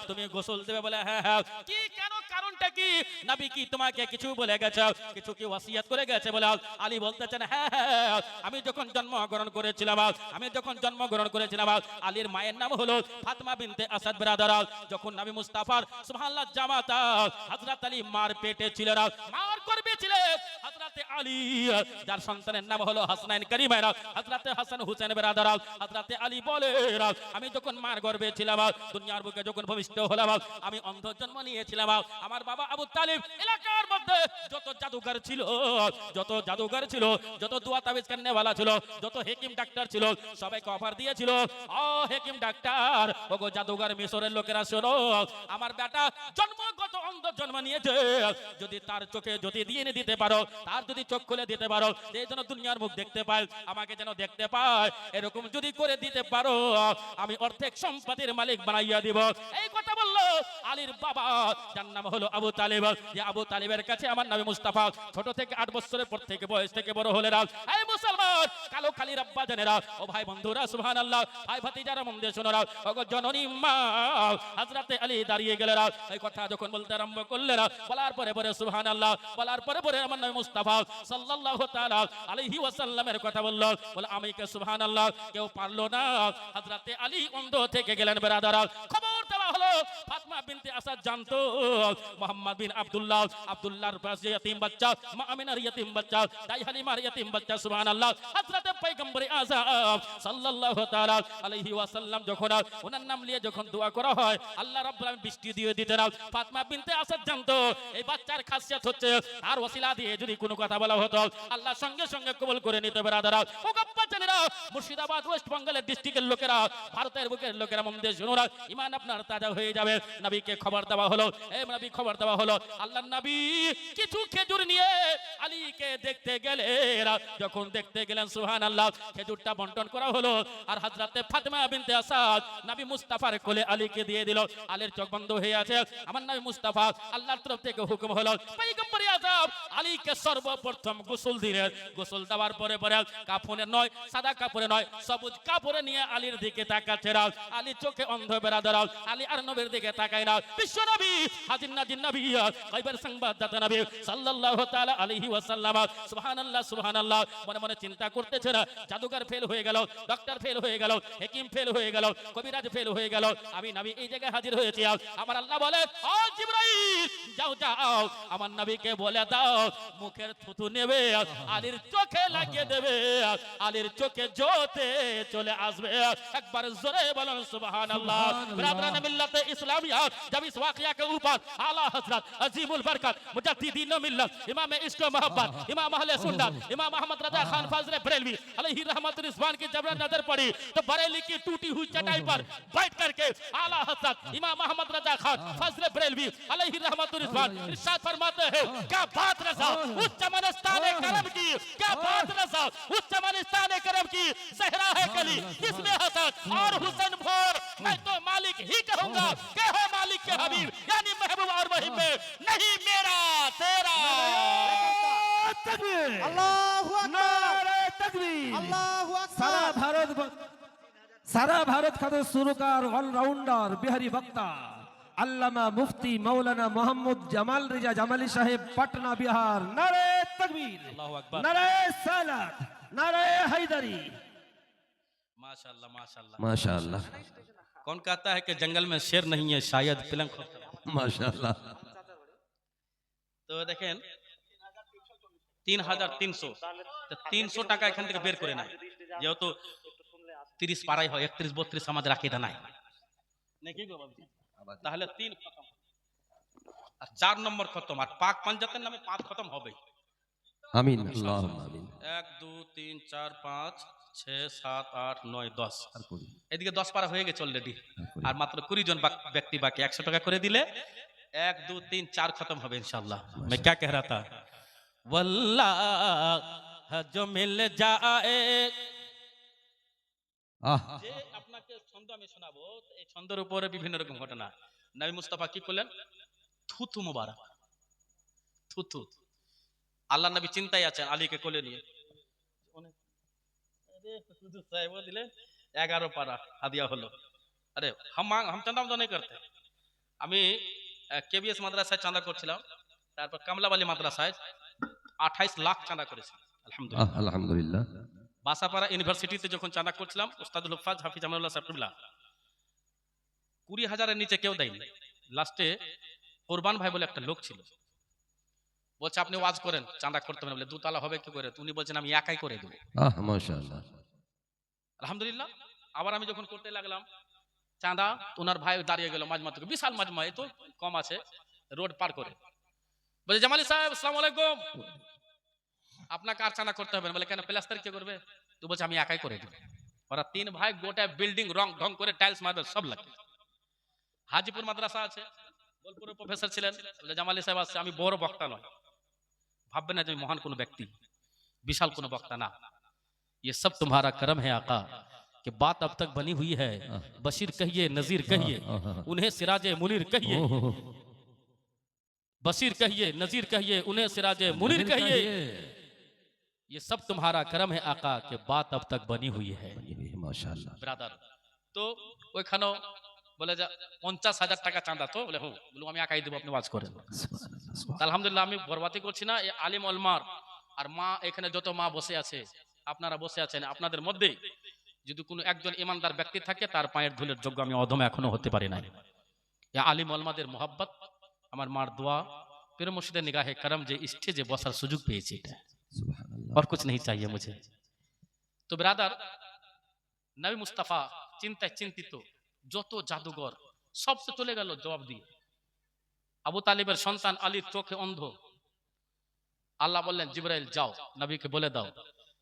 তুমি গোসল দেবে। বলে হ্যাঁ হ্যাঁ, কি কেন, কারণটা কি? নবী কি তোমাকে কিছু বলে গেছে, কিছু কি ওসিয়ত করে গেছে? বলে আলী বলতেছেন হ্যাঁ হ্যাঁ, আমি যখন জন্মগ্রহণ করেছিলাম আলীর মায়ের নাম হলো ফাতেমা বিনতে আসাদ বেরাদার। যখন নবী মুস্তাফার সুবহানাল্লাহ জামাতা হযরত আলী মার পেটে ছিলেন, মার গর্ভে ছিলেন হযরতে আলী, যার সন্তানের নাম হলো হাসানাইন কারিমাইন, হযরতে হাসান হুসেন বেরাদার। হযরতে আলী বলেন আমি যখন মার গর্ভে ছিলাম, দুনিয়ার বুকে যখন ভূমিষ্ঠ হলাম, আমি অন্ধ জন্ম নিয়েছিলাম। আমার বাবা আবু তালিব এলাকার মধ্যে যত জাদুঘর ছিল, যত দোয়া তাবিজ করনেওয়ালা ছিল, যত হেকিম ডাক্তার ছিল, সবাইকে অফার দিয়েছিল, ও হেকিম ডাক্তার, ওগো জাদুঘর মিশরের লোকেরা শোনো, আমার বেটা জন্মগত অন্ধ জন্ম নিয়েছে, যদি তার চোখে যদি দিয়ে দিতে পারো, তার যদি চোখ খুলে দিতে পারো, এই যেন দুনিয়ার মুখ দেখতে পায়, আমাকে যেন দেখতে পায়, এরকম যদি করে দিতে পারো, আমি অর্ধেক সম্পত্তির মালিক বানাইয়া দিব। এই কথা বললো আলীর বাবা, যার নাম হলো আবু তালিব। যে আবু তালিবের কাছে আমার নবী মুস্তাফা ছোট থেকে 8 বছরের পর থেকে বয়স থেকে বড় হলেন। এই মুসলমান কালো খালির আব্বা জানেরা, ও ভাই বন্ধুরা সুবহানাল্লাহ, ভাই ভাতিজারা মন দিয়ে শোনো, ওগো জননী মা হযরতে আলী দাঁড়িয়ে গেলেন। এই কথা যখন বলতে আরম্ভ করলেন, বলার পরে পরে সুবহানাল্লাহ, বলার পরে পরে আমার নবী মুস্তাফা সাল্লাল্লাহু তাআলা আলাইহি ওয়াসাল্লামের কথা বলল। বলে আমি কে সুবহানাল্লাহ, কেউ পারলো না। হযরতে আলী অন্ধ থেকে গেলেন বেরাদার। খবর দেওয়া হলো ফাতেমা বিনতে আসাদ জানতো মুহাম্মদ বিন আব্দুল্লাহ, আব্দুল্লাহর পাশে ইতিম বাচ্চা, মা আমিনার ইতিম বাচ্চা, দাই হালিমার ইতিম বাচ্চা। সুবহানাল্লাহ। হযরতে পয়গম্বর আযম সাল্লাল্লাহু তাআলা আলাইহি ওয়াসাল্লাম যখন ওনার নাম নিয়ে যখন দোয়া করা হয়, আল্লাহ রাব্বুল আলামিন বৃষ্টি দিয়ে দিতেন। ফাতেমা বিনতে আসাদ জানতো এই বাচ্চার খাসিয়াত হচ্ছে আর ওসিলা দিয়ে যদি কোনো কথা বলা হতো আল্লাহ সঙ্গে সঙ্গে কবুল করে নিতে বেরাদারা। ও গপ্পা জানেরা, মুর্শিদাবাদ ওয়েস্ট বেঙ্গলের ডিস্ট্রিক্টের লোকেরা, ভারতের বুকের লোকেরা, মন দিয়ে শুনুন, ঈমান আপনার তাজা হয়ে যাবে। নবীকে খবর দেওয়া হলো, এই নবী খবর দেওয়া হলো, আল্লাহর নবী কিছু খেজুর নিয়ে আলীকে দেখতে গেলেন। যখন দেখতে গেলেন সুবহানাল্লাহ, খেজুরটা বন্টন করা হলো আর হযরতে ফাতেমা বিনতে আসাদ নবী মুস্তাফার কোলে আলীকে দিয়ে দিল। আলীর চোখ বন্ধ হয়ে আছে। আমার নবী মুস্তাফা আল্লাহর তরফ থেকে হুকুম হলো, পয়গম্বর আযম আলীকে সর্বপ্রথম গোসল দিলেন। গোসল দেওয়ার পরে পরে কাফনে নয়, সাদা কাপড়ে নয়, সবুজ কাপড়ে নিয়ে আলীর দিকে তাকাচ্ছে। আলী চোখে অন্ধ বেরাদার, আলী আর নবীর দিকে তাকায় না। বিশ্ব নবী হাজির নাজির নবী, গায়বের সংবাদদাতা নবী সাল্লাল্লাহু তাআলা আলাইহি ওয়াসাল্লাম। সুবহানাল্লাহ সুবহানাল্লাহ। মনে মনে চিন্তা করতেছেন, জাদুকর ফেল হয়ে গেল, ডক্টর ফেল হয়ে গেল, হেকিম ফেল হয়ে গেল, কবিরাজ ফেল হয়ে গেল, আমি নবী এই জায়গায় হাজির হয়েছি। আমার আল্লাহ বলে, ও জিবরাইল যাও যাও আমার নবীকে বলে দাও মুখের থুতু নেবে আলীর চোখে লাগিয়ে দেবে, আলীর চোখে জ্যোতে চলে আসবে। একবার জোরে বলুন সুবহানাল্লাহ। ব্রাদরান মিল্লাত ইসলামিয়া, जब इस वाकया के ऊपर आला हजरत अजीमुल बरकत मुजद्दिदीन मिल्लत इमाम इश्क मोहब्बत इमाम अहले सुन्नत इमाम अहमद रजा खान फजल बरेलवी अलैहि रहमतुल रिजवान की जब नजर पड़ी तो बरेली की टूटी हुई चटाई पर बैठ करके आला हजरत इमाम अहमद रजा खान फजल बरेलवी अलैहि रहमतुल रिजवान इरशाद फरमाते हैं, क्या बात रजा उस चमनस्ताने करम की, क्या बात रजा उस चमनस्ताने करम की, सहरा है कली इसमें हसन और हुसैन भोर, मैं तो मालिक ही कहूंगा कि हो मालिक के हबीब यानी महबूब और मुहिब में, नहीं मेरा तेरा। तकबीर, আল্লাহু আকবার, नारे तकबीर। আল্লাহু সারা আকবার। ভারত খাতে সুরকার অলরাউন্ডার বিহারি বক্তা আল্লামা মুফতি মৌলানা মোহাম্মদ জামাল রিজা জামালি সাহেব, পাটনা বিহার। নারে তকবীর, আল্লাহু আকবার। নারে সালাত, নারে হায়দারি। माशाल्लाह माशाल्लाह। माशाअल्लाह कौन कहता है कि जंगल में शेर नहीं है, शायद पिलंग होता है। माशाअल्लाह। তো দেখেন 3300, তো 300 টাকা এখান থেকে বের করে নাই, যেহেতু 30 পারাই হয়, 31 32 আমাদের আকিদা নাই নাকি গো বাবু? তাহলে 3 খতম আর 4 নম্বর খতম, আর পাক পাঞ্জাতের নামে 5 খতম হবে। आमीन अल्लाहुम्मा आमीन। 1 2 3 4 5 6 7 8 9 10, এদিকে 10 পারা হয়ে গেছে অলরেডি, আর মাত্র 20 জন ব্যক্তি বাকি। 100 টাকা করে দিলে 1 2 3 4 খতম হবে ইনশাআল্লাহ। मैं क्या कह रहा था, वल्लाह जो मिल जाए, आह যে আপনাকে ছন্দ আমি শোনাবো, এই ছন্দের উপরে বিভিন্ন রকম ঘটনা। নবী মুস্তাফা কি করলেন, থুতু মুবারক, থুতু। আল্লাহ নবী চিন্তায় আছেন আলীকে কোলে নিয়ে, দিলেন 11 পারা হাদিয়া হলো। আরে हम চাঁদা তো नहीं करते। আমি কেবিএস মাদ্রাসায় চাঁদা করছিলাম, তারপর কামলাবালি মাদ্রাসায় 28 লাখ চাঁদা করেছি আলহামদুলিল্লাহ। अल्हम्दुलिल्लाह। বাসাপাড়া ইউনিভার্সিটিতে যখন চাঁদা করছিলাম, উস্তাদুল হুফাজ হাফিজ আমানুল্লাহ সাহেবুল্লাহ 20,000-এর নিচে কেউ দেয়নি। লাস্টে কোরবান ভাই বলে একটা লোক ছিল, বলছে আপনি ওয়াজ করেন, চাঁদা করতে হবে না, বলে 2 তালা হবে কি করে, উনি বলছেন আমি একাই করে দেবো। आह माशाअल्लाह। আলহামদুলিল্লাহ। আবার আমি যখন করতে লাগলাম চাঁদা, ওনার ভাই দাঁড়িয়ে গেল মাজমা থেকে, বিশাল মাজমা, এই তো কম আছে, রোড পার করে, বলে জামালি সাহেব আসসালামু আলাইকুম, আপনাকে আর চাঁদা করতে হবে না। বলে কেন, প্লাস্টার কে করবে? তো বলছে আমি একাই করে দেবো। ওরা 3 ভাই গোটা বিল্ডিং রং ঢং করে টাইলস মার্বেল সব লাগে। হাজিপুর মাদ্রাসা আছে, বোলপুরের প্রফেসর ছিলেন, বলে জামালি সাহেব আসছে, আমি বড় বক্তা নয়, ভাববেন না যে আমি মহান কোনো ব্যক্তি, বিশাল কোনো বক্তা না। ये सब तुम्हारा करम है आका कि बात अब तक बनी हुई है। बशीर कहिए, नजीर कहिए, उन्हें सिराजे मुनीर कहिए, बशीर कहिए, नजीर कहिए, उन्हें सिराजे मुनीर कहिए। ये सब तुम्हारा करम है आका कि बात अब तक बनी हुई है। माशाअल्लाह। ব্রাদার। তো ওইখানেও বলে যা 50,000 টাকা চাঁদা, তো বলে হুঁ, বলুন আমি একাই দেবো, আপনি ওয়াজ করেন। আলহামদুলিল্লাহ, আমি বরবাতি করছি না, এই আলিম ওলমার আর মা, এখানে যত মা বসে আছে, আপনারা বসে আছেন, আপনাদের মধ্যে যদি কোনো একজন ইমানদার ব্যক্তি থাকে, তার পায়ের ধুলের যোগ্য আমি অধম এখনো হতে পারি নাই। ইয়া আলিম ওলামাদের মোহাব্বত, আমার মার দোয়া, পীর মুর্শিদের নিগাহে করম যে স্টেজে বসার সুযোগ পেয়েছি, এটা সুবহানাল্লাহ। और कुछ नहीं चाहिए मुझे। তো ব্রাদার, নবী মুস্তাফা চিন্তায় চিন্তিত, যত জাদুঘর সব তো চলে গেল জবাব দিয়ে। আবু তালিবের সন্তান আলীর চোখে অন্ধ। আল্লাহ বললেন জিবরাইল যাও নবীকে বলে দাও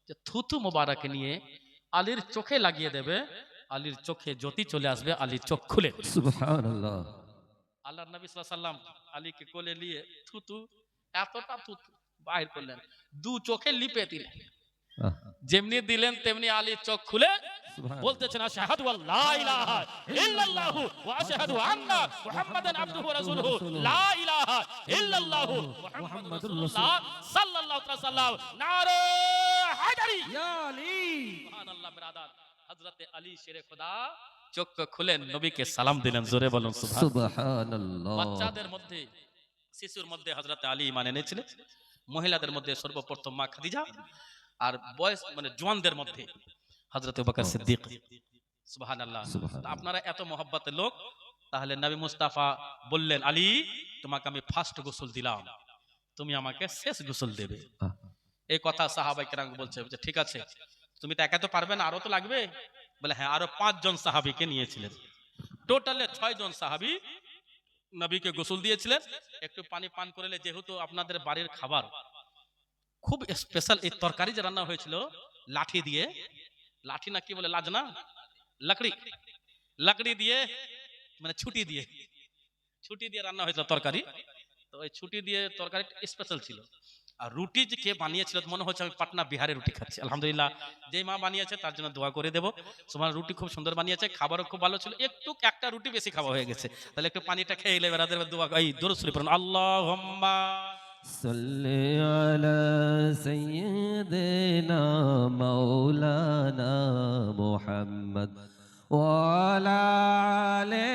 যে থুতু মোবারক নিয়ে আলীর চোখে লাগিয়ে দেবে, আলীর চোখে জ্যোতি চলে আসবে, আলীর চোখ খুলে দেবে। সুবহানাল্লাহ। আল্লাহ নবী সাল্লাল্লাহু আলাইহি সাল্লাম আলীকে কোলে নিয়ে থুতু, এতটা থুতু বাইর করলেন, দু চোখে লিপে দিলেন। আহ, যেমনি দিলেন তেমনি আলীর চোখ খুলে সুবহানাল্লাহ। বলতেছেন আশহাদু আল্লা ইলাহা ইল্লাল্লাহু ওয়া আশহাদু আন্না মুহাম্মাদান আবদুহু ওয়া রাসূলুহু লা ইলাহা ইল্লাল্লাহু মুহাম্মাদুর রাসূলুল্লাহ সাল্লাল্লাহু আলাইহি ওয়াসাল্লাম। নারে হায়দারি, ইয়া আলী। সুবহানাল্লাহ। ব্রাদার, হযরতে আলী শেরে খোদা চোখ খুলেন, নবীকে সালাম দিলেন। জোরে বলুন সুবহানাল্লাহ। সুবহানাল্লাহ। বাচ্চাদের মধ্যে, শিশুর মধ্যে হযরতে আলী ঈমান এনেছিলেন। মহিলাদের মধ্যে সর্বপ্রথম মা খাদিজা, আর বয়স মানে জওয়ানদের মধ্যে হযরত বকর সিদ্দিক। সুবহানাল্লাহ। সুবহানাল্লাহ। আপনারা এত মহব্বতের লোক, তাহলে নবী মুস্তাফা বললেন আলী তোমাকে আমি ফার্স্ট গোসল দিলাম, তুমি আমাকে শেষ গোসল দেবে। আহ, এই কথা সাহাবায়ে কেরাম বলছে যে ঠিক আছে, তুমি তো একা তো পারবে না, আরো তো লাগবে। বলে হ্যাঁ, আরো 5 জন সাহাবীকে নিয়েছিলেন। টোটালে 6 জন সাহাবী নবীকে গোসল দিয়েছিলেন। একটু পানি পান করলে, যেহেতু আপনাদের বাড়ির খাবার খুব স্পেশাল, এই তরকারি যে রান্না হয়েছিল লাঠি দিয়ে, লাঠি না কি বলে, লাজ না, লাকড়ি, লাকড়ি দিয়ে মানে ছুটি দিয়ে রান্না হয়েছিল তরকারি। তো ওই ছুটি দিয়ে তরকারি স্পেশাল ছিল। আর রুটি যে কে বানিয়েছিল, মনে হচ্ছে আমি পাটনা বিহারের রুটি খাচ্ছি। আলহামদুলিল্লাহ, যেই মা বানিয়েছে তার জন্য দোয়া করে দেবো। তোমার রুটি খুব সুন্দর বানিয়েছে, খাবারও খুব ভালো ছিল, একটু একটা রুটি বেশি খাওয়া হয়ে গেছে। তাহলে একটু পানিটা খেয়ে এলে বেড়াদের দোয়া, এই দরুদ শরীফ পড়ুন, আল্লাহুম্মা সাল্লি আলা সাইয়্যিদিনা মাওলানা মুহাম্মদ ওয়া আলা আলি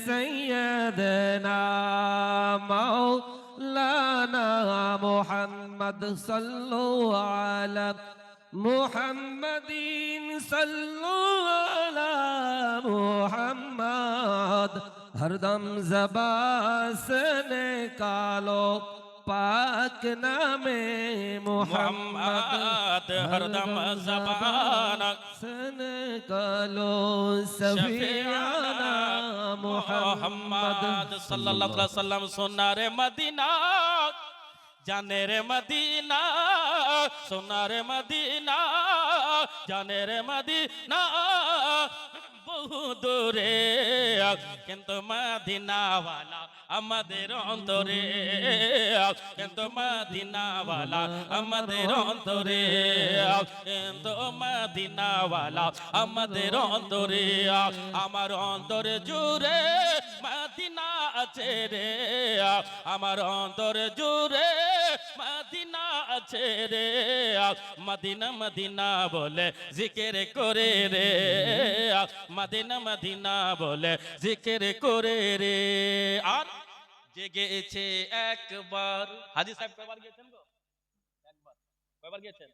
সাইয়্যিদিনা মাওলানা মুহাম্মদ সাল্লু আলা মুহাম্মাদিন সাল্লু আলা মুহাম্মদ हरदम ज़बान से निकालो पाक नामे मोहम्मद, हरदम ज़बान से निकालो सफियाना मोहम्मद मोहम्मद सल्लल्लाहु अलैहि वसल्लम। सोना रे मदीना, जाने रे मदीना, सोना रे मदीना, जाने रे मदीना বহু দূরে, কিন্তু মদিনাওয়ালা আমাদের অন্তরে, কিন্তু মদিনাওয়ালা আমাদের অন্তরে, কিন্তু মদিনাওয়ালা আমাদের অন্তরে। আমার অন্তরে জুড়ে মদিনা আছে রে, আমার অন্তরে জুড়ে মদিনা আছে রে, মদিনা মদিনা বলে জিকির করে রে, মদিনা মদিনা বলে জিকির করে রে। আর জেগেছে একবার, হাজী সাহেব কয়বার গিয়েছেন গো? একবার। কয়বার গিয়েছেন?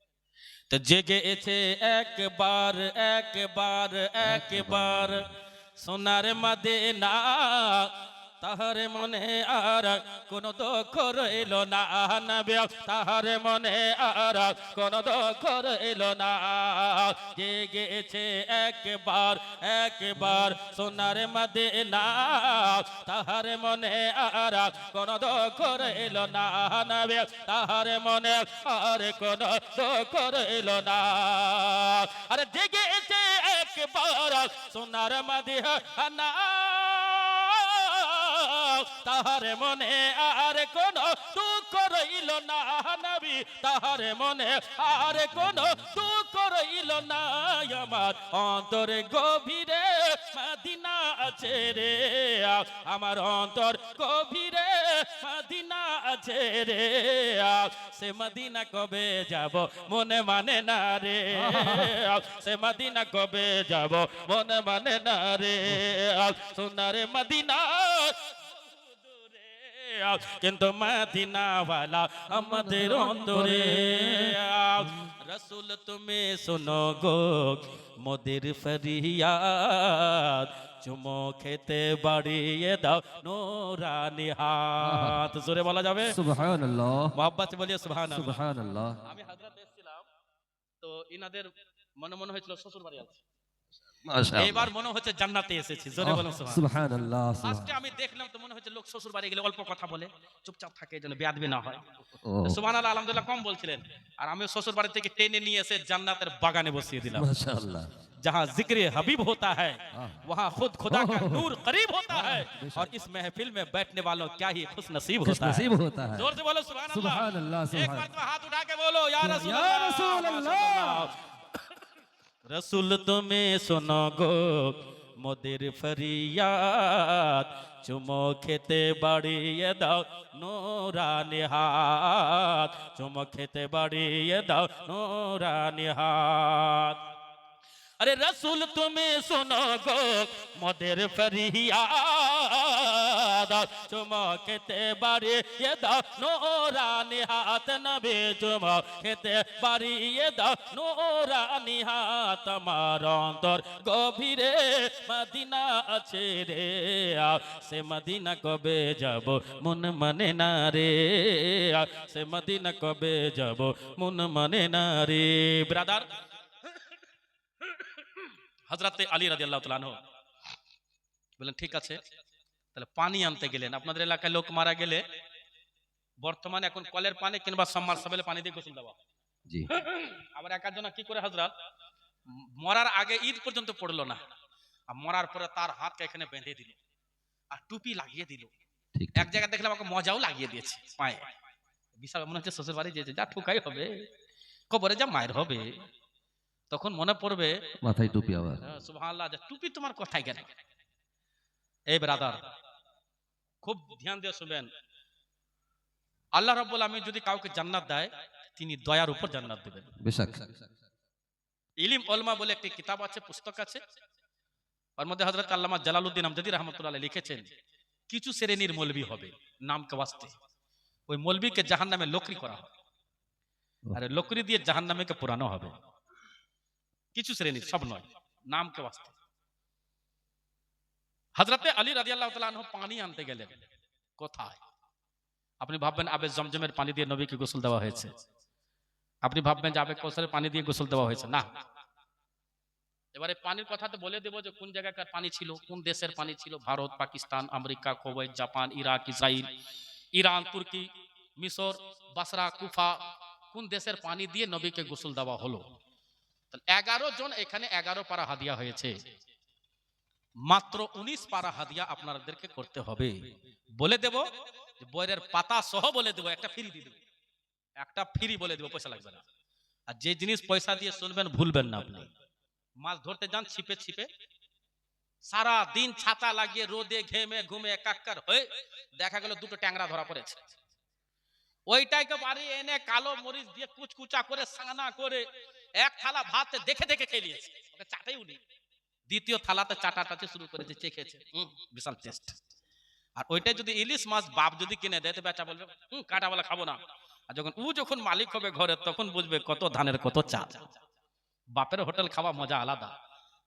তো জেগেছে একবার, একবার, একবার সোনার মদিনা, তাহার মনে আর কোন দুঃখ রইল না, নবী তাহার মনে আর কোন দুঃখ রইল না। জেগেছে একবার, একবার সোনার মদিনা, তাহার মনে আর কোন দুঃখ রইল না, নবী তাহার মনে আর কোন দুঃখ রইল না। আরে জেগেছে একবার সোনার মদিনা, তাহার মনে আর কোন দুঃখ রইল না, নবী তাহার মনে আর কোন দুঃখ রইল না। আমার অন্তরে গভীরে মদিনা আছে রে, আমার অন্তর গভীরে মদিনা আছে রে, সে মদিনা কবে যাব মনে মানে না রে, সে মদিনা কবে যাব মনে মানে না রে। সোনারে মদিনা কিন্তু মদিনাওয়ালা আমাদের অন্তরে। রসুল তুমি শোনো গো মোদের ফরিয়াদ চুমো খেতে বাড়িয়ে দাও নোরানি হাত জোরে বলা যাবে সুবহানাল্লাহ মোহাব্বত বলিয়ে সুবহানাল্লাহ সুবহানাল্লাহ আমি হাজরাত এসেছিলাম তো ইনাদের মনে মনে হয়েছিল শ্বশুর বাড়ি আছে মাশাআল্লাহ এবার মনে হচ্ছে জান্নাতে এসেছি জোরে বলুন সুবহানাল্লাহ সুবহানাল্লাহ ফার্স্টে আমি দেখলাম তো মনে হচ্ছে লোক শ্বশুর বাড়ি গেলে অল্প কথা বলে চুপচাপ থাকে যেন বেয়াদবি না হয় ও সুবহানাল্লাহ আলহামদুলিল্লাহ কম বলছিলেন আর আমি শ্বশুর বাড়ি থেকে টেনে নিয়ে এসে জান্নাতের বাগানে বসিয়ে দিলাম মাশাআল্লাহ जहाँ जिक्र हबीब होता है वहाँ खुद खुदा का नूर करीब होता है और इस महफिल में बैठने वालों क्या ही खुश नसीब खुश होता है नसीब होता है जोर से बोलो सुभान सुभान अल्लाह, अल्लाह एक सुभान। बार हाथ उठा के बोलो या रसूल या रसूल अल्लाह। रसूल तुम्हें सुनो गो मोদের ফরিয়াদ চুমো খেতে বাড়িয়ে দাও নোরানি হাত চুমো খেতে বাড়িয়ে দাও নোরানি হাত अरे रसूल तुम्हें सुनो गो मोদের ফরিয়াদ চুমো খেতে বাড়িয়ে দাও নোরানি হাত নবী চুমো খেতে বাড়িয়ে দাও নোরানি হাত আমার অন্তর গভীরে মদিনা আছে রে সে মদিনা কবে যাব মন মানে না রে সে মদিনা কবে যাব মন মানে না রে ব্রাদার হযরতে আলী রাদিয়াল্লাহু তাআলা আনহু বলেন ঠিক আছে তাহলে পানি আনতে গেলেন আপনাদের এলাকায় লোক মারা গেলে বর্তমানে এখন কলের পানি কিংবা সাবমার্সিবলে পানি দিয়ে গোসল দেওয়া জি আবার একজন কি করে হযরত মরার আগে ঈদ পর্যন্ত পড়লো না আর মরার পরে তার হাতকে এখানে বেঁধে দিল আর টুপি লাগিয়ে দিল ঠিক এক জায়গায় দেখলাম আমাকে মজাও লাগিয়ে দিয়েছে পায়ে বিশাল মনে হচ্ছে শ্বশুর বাড়ি যেতে যা ঠুকাই হবে কবরে যা মায়ের হবে তখন মনে পড়বে মাথায় টুপি আবার সুবহানাল্লাহ টুপি তোমার কথাই কেন এই ব্রাদার খুব ধ্যান দিয়ে শুনবেন আল্লাহ রাব্বুল আমিন যদি কাউকে জান্নাত দেয় তিনি দয়ার উপর জান্নাত দেবেন বেশক ইলম উলমা বলে একটি কিতাব আছে পুস্তক আছে ওর মধ্যে হযরত আল্লামা জালালউদ্দিন আমজাদি রাহমাতুল্লাহ আলাইহি লিখেছেন কিছু শ্রেণীর মৌলবী হবে নামকে ওয়াস্তে ওই মৌলবীকে জাহান্নামে লোকরি করা হবে আর লোকরি দিয়ে জাহান্নামে পুরানো হবে কিছু শ্রেণীর সব নয় নামকে ওয়াস্তে হযরতে আলী রাদিয়াল্লাহু তাআলা আনহু পানি আনতে গেলেন কোথায় আপনি ভাববেন আবে জমজমের পানি দিয়ে নবীকে গোসল দেওয়া হয়েছে আপনি ভাববেন যে আবে কৌসারের পানি দিয়ে গোসল দেওয়া হয়েছে না এবারে পানির কথা তো বলে দেব যে কোন জায়গাকার পানি ছিল কোন দেশের পানি ছিল Bharat Pakistan America Kuwait Japan Iraq Israil Iran তুর্কি মিশর বাসরা কুফা কোন দেশের পানি দিয়ে নবীকে গোসল দেওয়া হলো 11 জন এখানে 11 পারা হাদিয়া হয়েছে মাত্র 19 পারা হাদিয়া আপনাদেরকে করতে হবে বলে দেব যে বইয়ের পাতা সহ বলে দেব একটা ফ্রি দিয়ে দেব একটা ফ্রি বলে দেব পয়সা লাগবে না আর যে জিনিস পয়সা দিয়ে শুনবেন ভুলবেন না আপনি মাছ ধরতে যান ছিপে ছিপে সারা দিন ছাতা লাগিয়ে রোদে ঘেমে ঘুমে একাকার হয়ে দেখা গেল দুটো ট্যাংরা ধরা পড়েছে ওইটাকে বাড়ি এনে কালো মরিচ দিয়ে কুচকুচা করে সানা করে এক থালা ভাত দেখে দেখে খেয়ে নিয়েছে ওকে চাটাই উনি দ্বিতীয় থালাতে চাটাটাতে শুরু করেছে চেখেছে বিশাল টেস্ট আর ওইটাই যদি ইলিশ মাছ বাপ যদি কিনে দেয় তো বেচা বলবে কাটা বলা খাবো না আর যখন মালিক হবে ঘরে তখন বুঝবে কত ধানের কত চাল বাপের হোটেল খাওয়া মজা আলাদা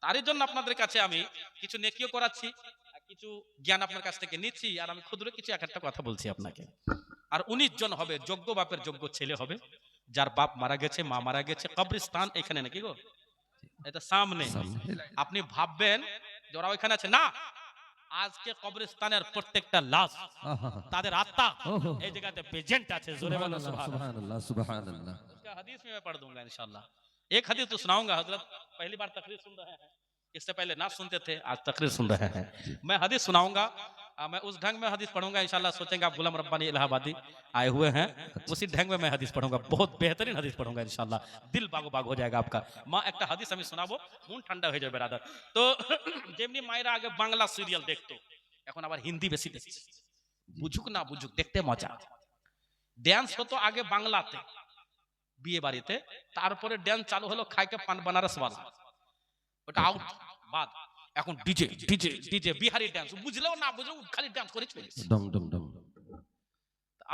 তারই জন্য আপনাদের কাছে আমি কিছু নেকিও করাচ্ছি আর কিছু জ্ঞান আপনার কাছ থেকে নিচ্ছি আর আমি ক্ষুদ্র কিছু একটা কথা বলছি আপনাকে আর 19 জন হবে যোগ্য বাপের যোগ্য ছেলে হবে যার বাপ মারা গেছে মা মারা গেছে কবরস্থান এখানে নাকি গো এটা সামনে আপনি ভাববেন যে ওরা ওইখানে আছে না আজকে কবরস্থানের প্রত্যেকটা লাশ তাদের আত্মা এই জায়গাতে প্রেজেন্ট আছে জোরে বলো सुभान अल्लाह इसका हदीस में मैं पढ़ दूंगा इंशाल्लाह एक हदीस तो सुनाऊंगा हजरत पहली बार तकरीर सुन रहे हैं इससे पहले ना सुनते थे आज तकरीर सुन रहे हैं मैं हदीस सुनाऊंगा मैं उस ढंग में हदीस पढ़ूंगा इंशाल्लाह सोचेंगे आप गुलाम रब्बानी इलाहाबादी आए हुए हैं उसी ढंग में मैं हदीस पढ़ूंगा बहुत बेहतरीन हदीस पढ़ूंगा इंशाल्लाह दिल बागो बाग हो जाएगा आपका माँ एक हदीस हमें सुनाबो मन ठंडा हो जाए बेरादर तो जेमनी मायरा आगे बांग्ला सिरियल देखतो এখন আবার হিন্দি বেশি দেখছে বুঝুক না বুঝুক দেখতে মজা ড্যান্স হতো আগে বাংলাতে বিয়ে বাড়িতে তারপরে ড্যান্স চালু হলো খাইকে পান বানারস वाला ওটা আউট বাদ এখন DJ DJ DJ Bihari dance বুঝলেও না বুঝলেও খালি ড্যান্স করে চলেছে डम डम डम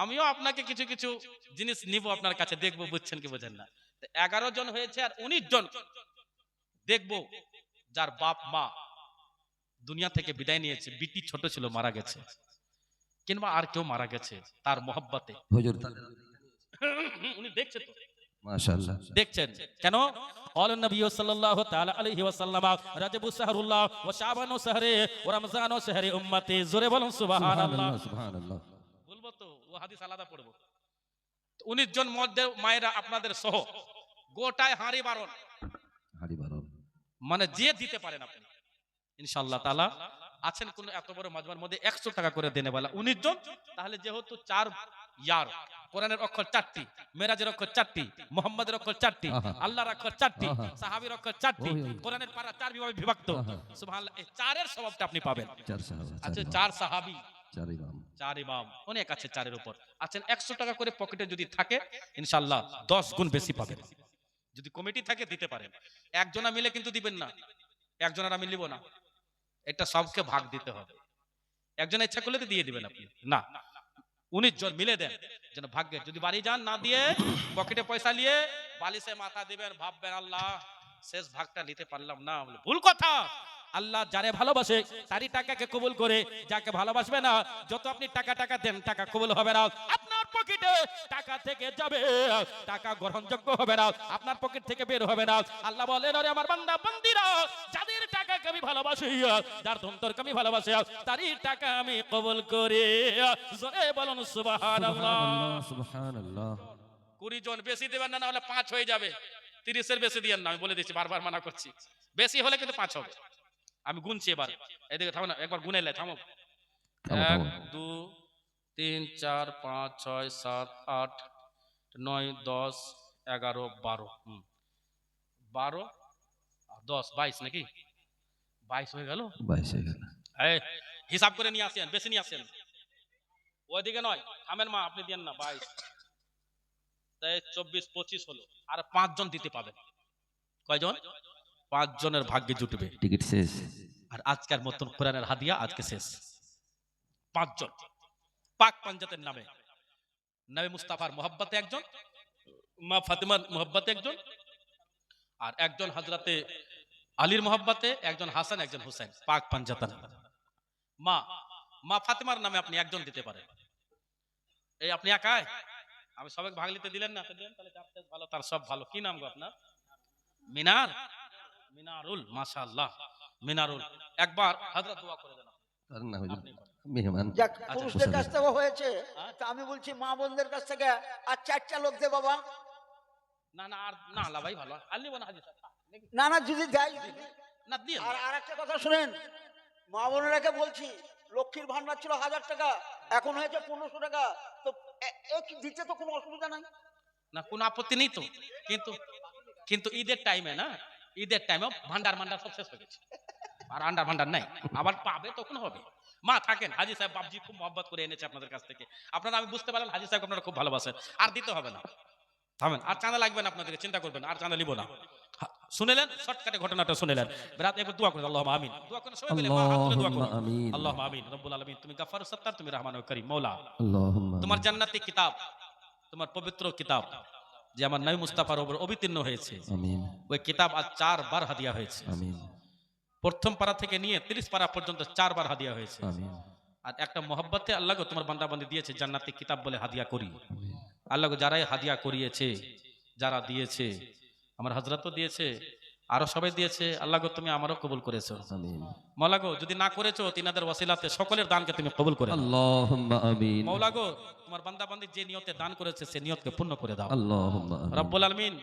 আমিও আপনাকে কিছু কিছু জিনিস নিব আপনার কাছে দেখবো বুঝছেন কি বুঝেন না 11 জন হয়েছে আর 19 জন দেখবো যার বাপ মা দুনিয়া থেকে বিদায় নিয়েছে, বিটি ছোট ছিল মারা গেছে, কিংবা আর কেউ মারা গেছে, তার মোহাব্বতে হুজুর উনি দেখছে তো, মাশাআল্লাহ দেখছেন কেন? قال النبي صلى الله تعالى عليه وسلم رجب شهر الله وشعبان شهره ورمضان شهر امتي জোরে বলুন সুবহানাল্লাহ। সুবহানাল্লাহ সুবহানাল্লাহ। বলবো তো, ও হাদিস আলাদা পড়বো। 19 জন মধ্যে মায়েরা আপনাদের সহ গোটায় হাঁড়ি বারণ, হাড়ি বারণ। মানে যে দিতে পারেন আপনি ইনশাআল্লাহ তাআলা। আছেন কোন এত বড় মাজমার মধ্যে 100 টাকা করে দেনে বলা 19 জন, তাহলে যেহেতু 4 ইয়ার, কোরআনের অক্ষর 4টি, মেরাজের অক্ষর 4টি, মুহাম্মাদের অক্ষর 4টি, আহা। আল্লাহর অক্ষর 4টি, আহা। সাহাবীর অক্ষর 4টি, ওই, ওই। কোরআনের পারা 4 বিভাগে বিভক্ত। আহা। সুবহানাল্লাহ, এই 4 এর সওয়াবটা আপনি পাবেন। 4 সাহাবা, আচ্ছা, 4 4 সাহাবী, 4 ইমাম। 4 ইমাম, অনেক আছে 4 এর উপর। আছেন 100 টাকা করে পকেটে যদি থাকে ইনশাআল্লাহ 10 গুণ বেশি পাবেন। যদি কমিটি থাকে দিতে পারেন, একজনা মিলে কিন্তু দিবেন না, একজনের আমি নিব না, এটা সবকে ভাগ দিতে হবে। একজন ইচ্ছা করলে তো দিয়ে দিবেন আপনি, না 19 জন মিলে দেন, যেন ভাগ্যে যদি বাড়ি যান না দিয়ে পকেটে পয়সা নিয়ে বালিশে মাথা দিবেন, ভাববেন আল্লাহ শেষ ভাগটা নিতে পারলাম না, বলে ভুল কথা। আল্লাহ যারে ভালোবাসে তারই টাকাকে কবুল করে, যাকে ভালোবাসবে না যত আপনি টাকা দেন টাকা কবুল হবে না। আপনার পকেটে টাকা থেকে যাবে, টাকা গ্রহণযোগ্য হবে না, আপনার পকেট থেকে বের হবে না। আল্লাহ বলেন, আরে আমার বান্দা বান্দিরা, যাদের টাকাকে আমি ভালোবাসি, যার ধন্তরকে আমি ভালোবাসি, তারই টাকা আমি কবুল করি। জোরে বলুন সুবহানাল্লাহ। সুবহানাল্লাহ সুবহানাল্লাহ। 20 জন বেশি দেবেন না, না হলে 5 হয়ে যাবে। 30 এর বেশি দিয়েন না, আমি বলে দিচ্ছি, বারবার মানা করছি। বেশি হলে কিন্তু 5 হবে। আমি গুনছি এবার, এদিকে থামো না, একবার গুনে লে, থামো। থামো, 1 থামো। 2 3 4 5 6 7 8 9 10 11 12 12 10 22 নাকি 22 হয়ে গেল। 22 হয়ে গেল। এই হিসাব করে নিয়ে আসেন, বেশি নিয়ে আসেন, ওইদিকে নয়, থামেন মা, আপনি দেন না। 22 তাই 24 25 হলো, আর 5 জন দিতে পাবেন। কয়জন? 5 জনের ভাগ্যে জুটবে। টিকিট শেষ। আর আজকের মতন কোরআনের হাদিয়া আজকে শেষ। 5 জন পাক পাঞ্জাতের নামে, নবী মুস্তাফার মোহাব্বতে একজন, মা ফাতেমার মোহাব্বতে একজন, আর একজন হযরতে আলীর মোহাব্বতে একজন, হাসান একজন হুসাইন, পাক পাঞ্জাতান। মা ফাতেমার নামে আপনি একজন দিতে পারেন। এই আপনি একাই, আমি সবাইকে ভাগ নিতে দিলেন না, দিলেন তাহলে যার শেষ ভালো তার সব ভালো। কি নাম গো আপনার? মিনারুল, মাশাআল্লাহ মিনারুল। একবার হযরত দোয়া করে দেন। আর না হুজুর, মেহমান। যাক, আচ্ছা, পুরুষদের বুঝতে কাছ থেকে হয়েছে, তা আমি বলছি মা বোনদের কাছ থেকে আর 4টা লোক দে বাবা। না না আর না, আল্লাহ ভাই ভালো আর নিব না হাজি সাহেব, না না, যদি দেয় না দিয়ে আর আরেকটা কথা শুনেন, মা বোনেরাকে বলছি, লক্ষ্মীর ভান্ডার ছিল 1000 টাকা, এখন হয়েছে 1500 টাকা, তো এক দিতে তো কোনো অসুবিধা নাই। না কোনো আপত্তি নেই তো, কিন্তু ঈদের টাইমে না, ঈদের টাইমে ভান্ডার সব শেষ হয়ে গেছে, আর আন্ডার ভান্ডার নাই, আবার পাবে তখন হবে। মা থাকেন, হাজি সাহেব বাবজি খুব মহব্বত করে এনেছে আপনাদের কাছ থেকে, আপনারা আমি বুঝতে পারলাম হাজি সাহেব আপনারা খুব ভালোবাসেন, আর দিতে হবে না, থামেন, আর চাঁদা লাগবে না আপনাদেরকে, চিন্তা করবেন, আর চাঁদা নিব না। শুনেলেন, শর্টকাটে ঘটনাটা শুনেলেন, রাত একবার দোয়া করেন, আল্লাহুম্মা আমিন, দোয়া করেন সবাই মিলে, মা হাত তুলে দোয়া আল্লাহুম্মা করুন, আমিন। আল্লাহুম্মা আমিন। রব্বুল আলামিন, তুমি গাফফারুস সাত্তার, তুমি রহমানুর করিম, মওলা আল্লাহুম্মা তোমার জান্নাতি কিতাব, তোমার পবিত্র কিতাব যে আমার নবী মুস্তাফার উপর অবতীর্ণ হয়েছে, আমিন ওই কিতাব আজ 4 বার হাদিয়া হয়েছে। আমিন প্রথম পারা থেকে নিয়ে 30 পারা পর্যন্ত 4 বার হাদিয়া হয়েছে। আমিন আর একটা মহব্বতে আল্লাহ গো তোমার বান্দাবান্দি দিয়েছে জান্নাতি কিতাব বলে হাদিয়া করি। আমিন। আল্লাহ গো যারাই হাদিয়া করিয়েছে, যারা দিয়েছে, আমার হযরতও দিয়েছে, আরো সবাই দিয়েছে, আল্লাহ গো তুমি আমারও কবুল করেছো। আমিন। মওলা গো যদি না করেছো, তিনাদের ওসিলাতে সকলের দানকে তুমি কবুল করে দাও। আল্লাহুম্মা আমিন। মওলা গো তোমার বান্দাবান্দি যে নিয়তে দান করেছে, সে নিয়তকে পূর্ণ করে দাও। আল্লাহুম্মা আমিন। রব্বুল আলামিন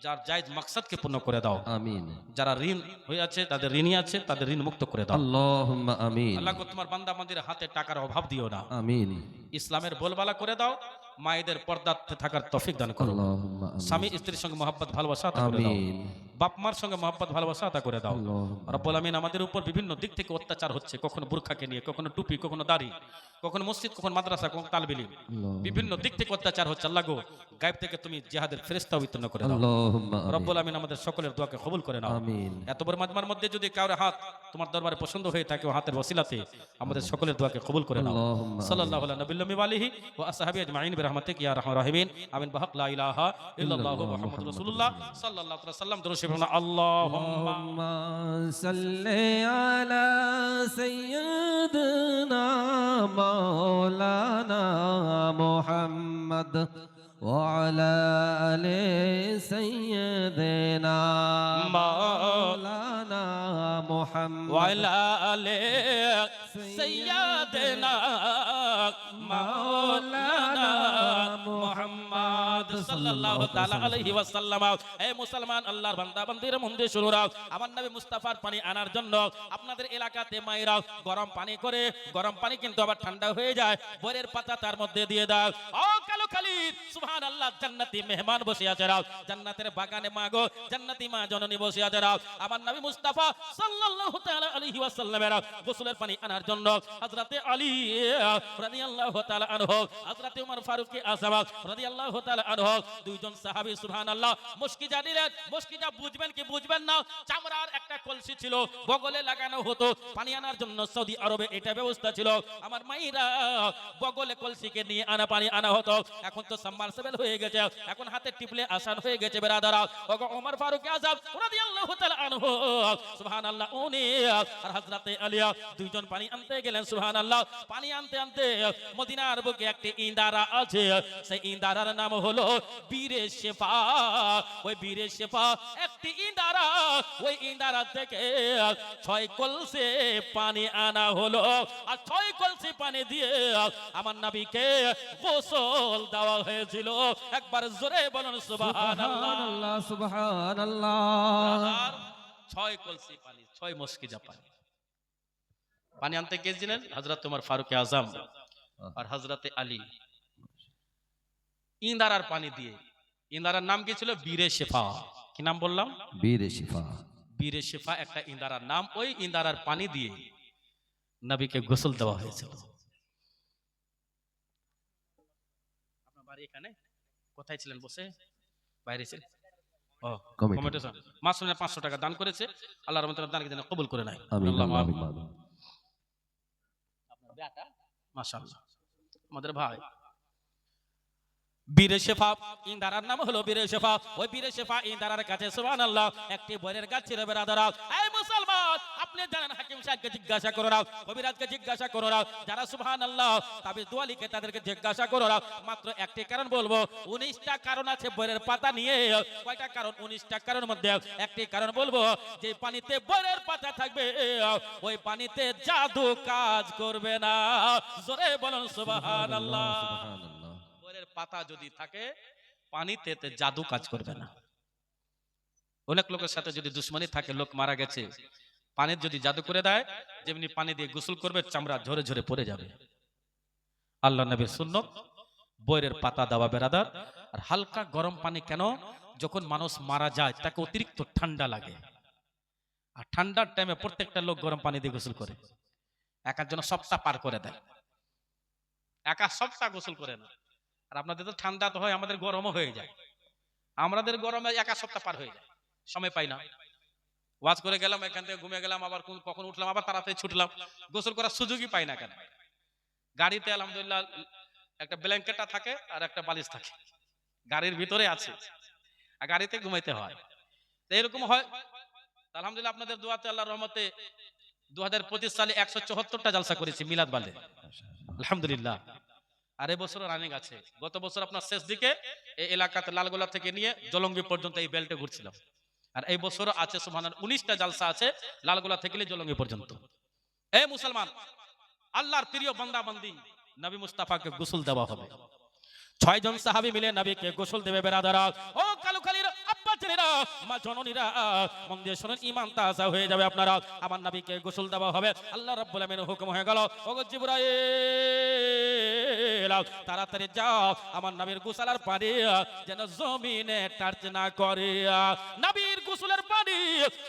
যার জায়েজ মাকসাদকে পূর্ণ করে দাও। আমিন। যারা ঋণ হয়ে আছে, তাদের ঋণী আছে, তাদের ঋণ মুক্ত করে দাও। আল্লাহুম্মা আমিন। আল্লাহ গো তোমার বান্দা বান্দির হাতে টাকার অভাব দিও না। আমিন। ইসলামের বলবালা করে দাও, মায়েদের পর্দাতে থাকার তৌফিক দান করো। আল্লাহুম্মা আমিন। স্বামী স্ত্রীর সঙ্গে মহব্বত ভালোবাসা আতা করে দাও। আমিন। বাপ মার সঙ্গে মহব্বত ভালোবাসা আতা করে দাও। আল্লাহুম্মা রব্বুল আমিন আমাদের উপর বিভিন্ন দিক থেকে অত্যাচার হচ্ছে, কখনো বুরখাকে নিয়ে, কখনো টুপি, কখনো দাড়ি, কখনো মসজিদ, কখনো মাদ্রাসা, কখনো তালিব ইলম, আল্লাহুম্মা বিভিন্ন দিক থেকে অত্যাচার হচ্ছে। আল্লাহ গো গায়েব থেকে তুমি জিহাদের ফেরেশতা অবতীর্ণ করে দাও। আল্লাহুম্মা আমিন। রব্বুল আমিন আমাদের সকলের দোয়াকে কবুল করে নাও। আমিন। এত বড় মাজমার মধ্যে যদি কারোর হাত তোমার দরবারে পছন্দ হয়ে থাকে, ও হাতের ওসিলাতে আমাদের সকলের দোয়াকে কবুল করে নাও। আল্লাহুম্মা আমিন। সাল্লাল্লাহু আলা নবিয়্যিহি ওয়া আসহাবিহি আজমাইন। برحمتك يا ارحم الراحمين امين بحق لا اله الا الله محمد رسول الله صلى الله عليه وسلم درود شريف اللهم اللهم صل على سيدنا مولانا محمد وعلى آل سيدنا مولانا محمد وعلى آل سيدنا مولانا محمد সাল্লাল্লাহু তাআলা আলাইহি ওয়াসাল্লাম। এই মুসলমান আল্লাহর বান্দা বান্দির মধ্যে শুনুরা, আমার নবী মুস্তাফার পানি আনার জন্য আপনাদের এলাকাতে মায়েরা গরম পানি করে, গরম পানি কিন্তু আবার ঠান্ডা হয়ে যায়, বরের পাতা তার মধ্যে দিয়ে দাও। ও কালো খালি সুবহানাল্লাহ, জান্নাতি মেহমান বসে আছে রাও, জান্নাতের বাগানে মাগো জান্নাতি মা জননী বসে আছে রাও। আমার নবী মুস্তাফা সাল্লাল্লাহু তাআলা আলাইহি ওয়াসাল্লামের গোসলের পানি আনার জন্য হযরতে আলী রাদিয়াল্লাহু তাআলা আনহু, হযরতে ওমর ফারুক আযম রাদিয়াল্লাহু তাআলা আনহু, দুইজন সাহাবী সুবহানাল্লাহ মুশকিজা দিলেন। মুশকিজা বুঝবেন কি বুঝবেন না, চামড়ার একটা কলসি ছিল, বগলে লাগানো হতো পানি আনার জন্য। সৌদি আরবে এটা ব্যবস্থা ছিল। আমার মাইরা বগলে কলসিকে নিয়ে আনা পানি আনা হতো। এখন তো সাবমার্সিবল হয়ে গেছে, এখন হাতে টিপলে আসান হয়ে গেছে বেরাদারা। ওগো ওমর ফারুক আযম রাদিয়াল্লাহু তাআলা আনহু সুবহানাল্লাহ, উনি আর হযরতে আলী দুইজন পানি আনতে গেলেন। সুবহানাল্লাহ, পানি আনতে আনতে মদিনার বুকে একটি ইন্দারা আছে, সেই ইন্দারার নাম হলো বীরে শেফা। ওই বীরে শেফা একটি ইন্দারা, ওই ইন্দারা থেকে 6 কলসি পানি আনা হলো, আর 6 কলসি পানি দিয়ে আমার নবীকে গোসল দেওয়া হয়েছিল। একবার জোরে বলুন সুবহানাল্লাহ। সুবহানাল্লাহ সুবহানাল্লাহ। 6 কলসি পানি, 6 মস্কিজা পানি। পানি আনতে গিয়েছিলেন হযরত ওমর ফারুক আযম আর হযরতে আলী, ইন্দারার পানি দিয়ে। ইন্দারার নাম কি ছিল? বীরে শেফা। কি নাম বললাম? বীর শিফা। বীরে শেফা একটা ইন্দারার নাম। ওই ইন্দারার পানি দিয়ে নবীকে গোসল দেওয়া হয়েছিল। আপনার বাড়ি এখানে? কোথায় ছিলেন বসে? বাইরে ছিলেন? ও কমিটি মাসুমে 500 টাকা দান করেছে। আল্লাহর রহমতে দানকে যেন কবুল করে নেয়। আমিন আল্লাহুম্মা আমিন আমিন। আমিন। আপনার বেটা মাশাআল্লাহ, আমাদের ভাই বীরে শেফা, ইন্দারার নাম হলো বীরে শেফা। ওই বীরে শেফা ইন্দারার কাছে সুবহানাল্লাহ একটি বরের গাছ ছিল বেরাদারা। এই মুসলমান, আপনি জানেন, হাকিম সাহেবকে জিজ্ঞাসা করো না, কবিরাজকে জিজ্ঞাসা করো না, যারা সুবহানাল্লাহ তাবিজ দোয়া লিখে তাদেরকে জিজ্ঞাসা করো না। মাত্র একটি কারণ বলবো, 19টা কারণ আছে বরের পাতা নিয়ে। কয়টা কারণ? 19টা কারণের মধ্যে একটি কারণ বলবো, যে পানিতে বরের পাতা থাকবে ওই পানিতে জাদু কাজ করবে না। জোরে বলুন সুবহানাল্লাহ। সুবহানাল্লাহ। বরের পাতা যদি থাকে পানিতে তে জাদু কাজ করবে না। অনেক লোকের সাথে যদি দুশ্মনী থাকে, লোক মারা গেছে, পানির যদি জাদু করে দেয়, যেমনি পানি দিয়ে গোসল করবে চামড়া ঝরে ঝরে পড়ে যাবে। আল্লাহ নবীর সুন্নত বরের পাতা দেওয়া বেরাদার। আর হালকা গরম পানি কেন? যখন মানুষ মারা যায় তাকে অতিরিক্ত ঠান্ডা লাগে, আর ঠান্ডার টাইমে প্রত্যেকটা লোক গরম পানি দিয়ে গোসল করে। একার জন্য সপ্তাহ পার করে দেয়, একা সপ্তাহ গোসল করে না। আর আপনাদের তো ঠান্ডা তো হয়, আমাদের গরমও হয়ে যায়। আমাদের গরমে একা সপ্তাহ পার হয়ে যায়, সময় পাই না। ওয়াজ করে গেলাম, এখান থেকে ঘুমিয়ে গেলাম, আবার কখন উঠলাম, আবার তাড়াতাড়ি ছুটলাম, গোসল করার সুযোগই পাই না। কেন? গাড়িতে আলহামদুলিল্লাহ একটা ব্ল্যাঙ্কেটটা থাকে আর একটা বালিশ থাকে, গাড়ির ভিতরে আছে, আর গাড়িতে ঘুমাইতে হয়। তো এরকম হয়। আলহামদুলিল্লাহ আপনাদের দোয়াতে আল্লাহর রহমতে 2025 সালে 174টা জালসা করেছি মিলাদ বালে, আলহামদুলিল্লাহ। আর এবছর রানিং আছে। গত বছর আপনার শেষ দিকে এই এলাকাতে লালগোলা থেকে নিয়ে জলঙ্গি পর্যন্ত এই বেল্টে ঘুরছিলাম। আর এই বছর আছে সুবহানাল্লাহ 19টা জালসা আছে লালগোলা থেকে নিয়ে জলঙ্গি পর্যন্ত। এই মুসলমান, আল্লাহর প্রিয় বান্দা বান্দি নবী মুস্তাফাকে গোসল দেওয়া হবে। 6 জন সাহাবী মিলে নবীকে গোসল দেবে বেরাদারা। ও কালুখালীর আব্বা ছেলেরা, মা জননীরা, মন দিয়ে শুনুন, ঈমান তাজা হয়ে যাবে আপনারা। আমার নবীকে গোসল দেওয়া হবে। আল্লাহ রাব্বুল আমিনের হুকুম হয়ে গেল, ওগো জিবরাইল তাড়াতাড়ি যাও, আমার নবীর গোসলের পানি যেন জমিনে টাচ না করে। নবীর গোসলের পানি,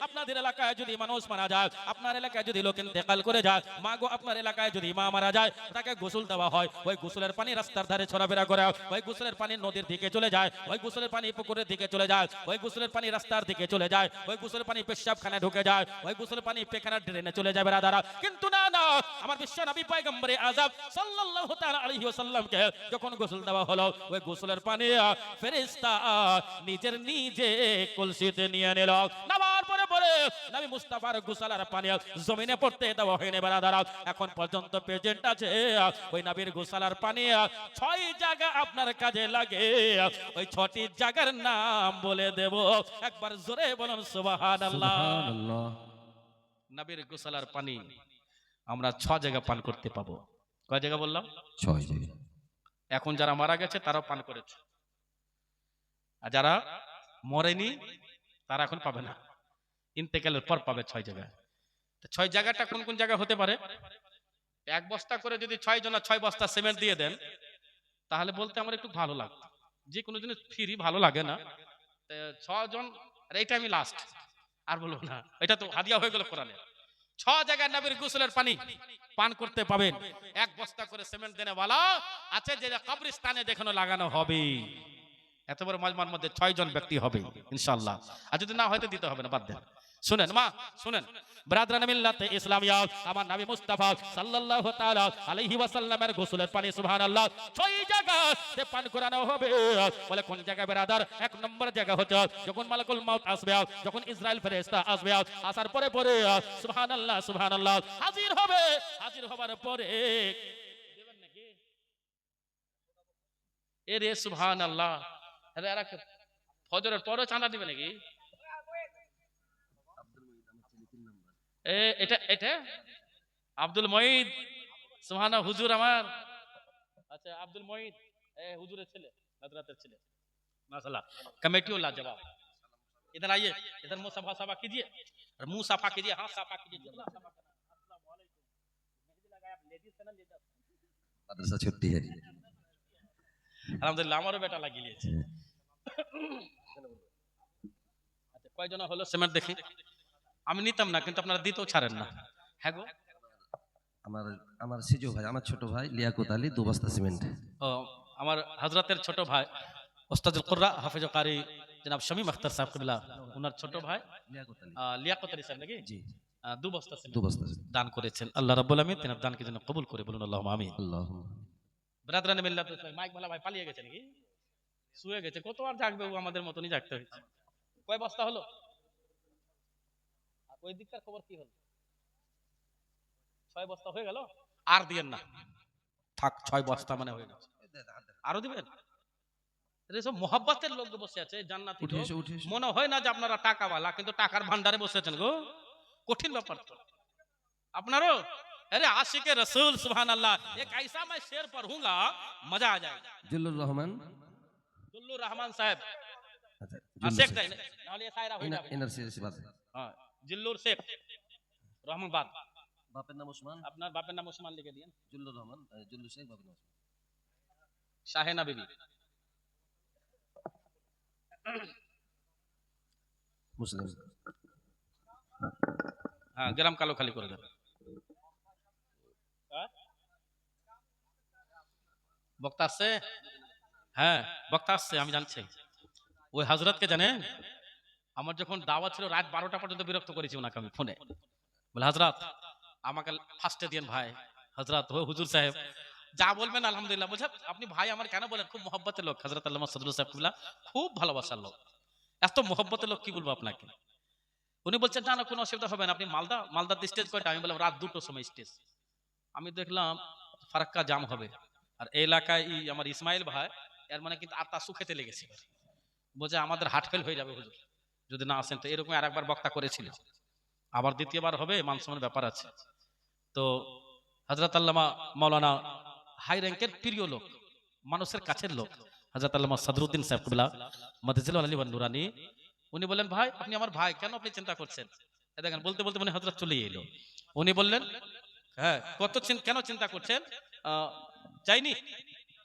আপনাদের এলাকায় যদি মানুষ মারা যায়, আপনার এলাকায় যদি লোক ইন্তেকাল করে যায়, মা গো আপনার এলাকায় যদি মা মারা যায়, তাকে গোসল দেওয়া হয়। ওই গোসলের পানি রাস্তার ধারে ছড়াফেরা করে, ওই গোসলের পানি নদীর দিকে চলে যায়, ওই গোসলের পানি পুকুরের দিকে চলে যায়, ওই গোসলের গোসলের পানি রাস্তার দিকে চলে যায়, ওই গোসলের পানি পেশাবখানায় ঢুকে যায়, ওই গোসলের পানি পেখানার ড্রেনে চলে যায় বেরাদারা। কিন্তু না না, আমার বিশ্ব নবী পয়গম্বরে আযম সাল্লাল্লাহু তাআলা আলাইহি ওয়াসাল্লামকে যখন গোসল দেওয়া হলো, ওই গোসলের পানি ফেরেশতা নিজে কলসিতে নিয়ে নিল। নামার পরে পরে নবী মুস্তাফার গোসলের পানি জমিনে পড়তে দেওয়া হয়নি বেরাদারা। এখন পর্যন্ত প্রেজেন্ট আছে ওই নবীর গোসলের পানি 6 জায়গা আপনার কাজে লাগে। ওই 6টি জায়গার নাম বলে দেব, একবার জোরে বলুন সুবহানাল্লাহ। সুবহানাল্লাহ। নবীর গোসলের পানি আমরা 6 জায়গা পান করতে পাবো। কয় জায়গা বললাম? 6 জায়গা। এখন যারা মারা গেছে তারাও পান করেছে, আর যারা মরেনি তারা এখন পাবে না, ইন্তেকালের পর পাবে 6 জায়গা। 6 জায়গাটা কোন কোন জায়গা হতে পারে? 1 বস্তা করে যদি 6 জনা 6 বস্তা সিমেন্ট দিয়ে দেন, তাহলে বলতে আমার একটু ভালো লাগতো। যে কোনো জিনিস ফ্রি ভালো লাগে না। 6 জন, আর এইটা আমি লাস্ট আর বলবো না, এটা তো হাদিয়া হয়ে গেল কোরআনে। 6 জায়গায় নবীর গোসলের পানি পান করতে পাবেন। 1 বস্তা করে সিমেন্ট দেনে वाला আছে, যে কবরস্থানে দেখানো লাগানো হবে। এত বড় মাজমার মধ্যে 6 জন ব্যক্তি হবে ইনশাআল্লাহ। আর যদি না হয়তো দিতে হবে না, বাদ দেন। শুনেন মা, শুনেন ব্রাদারান মিল্লাতে ইসলামিয়া, আমার নবী মুস্তাফা সাল্লাল্লাহু তাআলা আলাইহি ওয়াসাল্লামের গোসলের পানি সুবহানাল্লাহ 6 জায়গাতে পান করানো হবে। বলে কোন জায়গা ব্রাদার? 1 নম্বর জায়গা হচ্ছে যখন মালাকুল মাউত আসবে, যখন ইসরাইল ফেরেশতা আসবে, আসার পরে পরে সুবহানাল্লাহ সুবহানাল্লাহ হাজির হবে। হাজির হবার পরে দেবেন নাকি এরে সুবহানাল্লাহ, আরে এরা ফজরের পরে চাঁদা দিবে নাকি? এটা আব্দুল মঈদ সুবহানা হুজুর আমার। আচ্ছা আব্দুল মঈদ হুজুরের ছেলে, হযরতের ছেলে, माशाल्लाह कमेटी वाला जवाब। इधर आइए, इधर मुंह सफा सफा कीजिए, और मुंह सफा कीजिए, हाथ सफा कीजिए। अस्सलाम वालेकुम। मेहंदी लगाया आप लेडीज से ना लेडीज? মাদ্রাসা ছুটি है। আলহামদুলিল্লাহ আমারও বেটা লাগিয়ে নিয়েছে। আচ্ছা কয়জন হলো সিমেন্ট দেখি? আমি নিতাম না, কিন্তু আপনারা দিতেও ছাড়েন না। হ্যাঁ গো, আমার সিজো ভাই, আমার ছোট ভাই লিয়াকত আলী 2 বস্তা সিমেন্ট। ও আমার হযরতের ছোট ভাই ওস্তাদুল কুররা হাফেজ কারি জনাব শামীম আখতার সাহেব কিবলা, ওনার ছোট ভাই লিয়াকত আলী সাহেব নাকি? জি, 2 বস্তা সিমেন্ট 2 বস্তা দান করেছেন। আল্লাহ রাব্বুল আমিন তিনার দানকে যেন কবুল করে, বলুন আল্লাহুম্মা আমিন। আল্লাহুম্মা। ব্রাদারান মিল্লাত ইসলাম, মাইক মালা ভাই পালিয়ে গেছে নাকি? শুয়ে গেছে, কত আর জাগবে ও, আমাদের মতনই জাগতে হয়েছে। কয় বস্তা হলো? আর ওই দিকটার খবর কি হলো? 6 বস্তা হয়ে গেল? আর দিয়েন না, থাক 6 বস্তা মানে হয়ে গেছে। আরো দিবেন? এসব মোহাব্বতের লোক বসে আছে জান্নাতি লোক। মনে হয় না যে আপনারা টাকাওয়ালা, কিন্তু টাকার ভান্ডারে বসে আছেন গো। কঠিন ব্যাপার তো আপনারও। अरे आशिक रसूल सुभान अल्लाह, एक ऐसा मैं शेर पढ़ूंगा मजा आ जाएगा। জিল্লুর রহমান, दुल्लू रहमान साहब আচ্ছা शेख दाई नाले शायरा होई जाবে। এনআরসি সিবাদ। हां जिल्लुर शेख रहमानबाद। বাপের নাম ওসমান, আপনার বাপের নাম ওসমান লিখে দিয়েন। জিল্লুর রহমান, জিল্লু শেখ, বাপের নাম শাহেনা বিবি মুসলিম। হ্যাঁ গ্রাম কালো খালি করে দেন। বক্তা আসছে? হ্যাঁ বক্তা আসছে, আমি জানছি। ওই হযরতকে জানেন? আমার যখন দাওয়াত ছিল রাত 12টা পর্যন্ত বিরক্ত করেছি ওনাকে আমি ফোনে। বলে হযরত আমাকে ফার্স্টে দিন ভাই। হযরত ও হুজুর সাহেব যা বলবেন আলহামদুলিল্লাহ। বলছে আপনি ভাই আমার কেন বলেন? খুব মহব্বতের লোক হযরত আল্লামা সদরুল সাহেব কিবলা, খুব ভালোবাসার লোক, এত মহব্বতের লোক কি বলবো আপনাকে। উনি বলছেন না না কোনো অসুবিধা হবে না, আপনি মালদার স্টেজ কয়টা? আমি বললাম রাত 2টোর সময় স্টেজ। আমি দেখলাম ফারাক্কা জাম হবে, আর এই এলাকায় আমার ইসমাইল ভাই এর মানে কিন্তু আত্মা সুখেতে লেগেছে। বলছে আমাদের হার্ট ফেল হয়ে যাবে হুজুর যদি না আসেন। তো এরকম আরেকবার বক্তা করেছিল, আবার দ্বিতীয়বার হবে, মানসম্মানের ব্যাপার আছে। তো হযরত আল্লামা মাওলানা হাই র্যাঙ্কের প্রিয় লোক, মানুষের কাছের লোক হযরত আল্লামা সদরুদ্দিন সাহেব কিবলা মাদ্রাসাতুল আলী ওয়ান নুরানি, উনি বললেন ভাই আপনি আমার ভাই, কেন আপনি চিন্তা করছেন? দেখেন বলতে বলতে মানে হযরত চলে এলো। উনি বললেন হ্যাঁ কেন চিন্তা করছেন? চাইনি,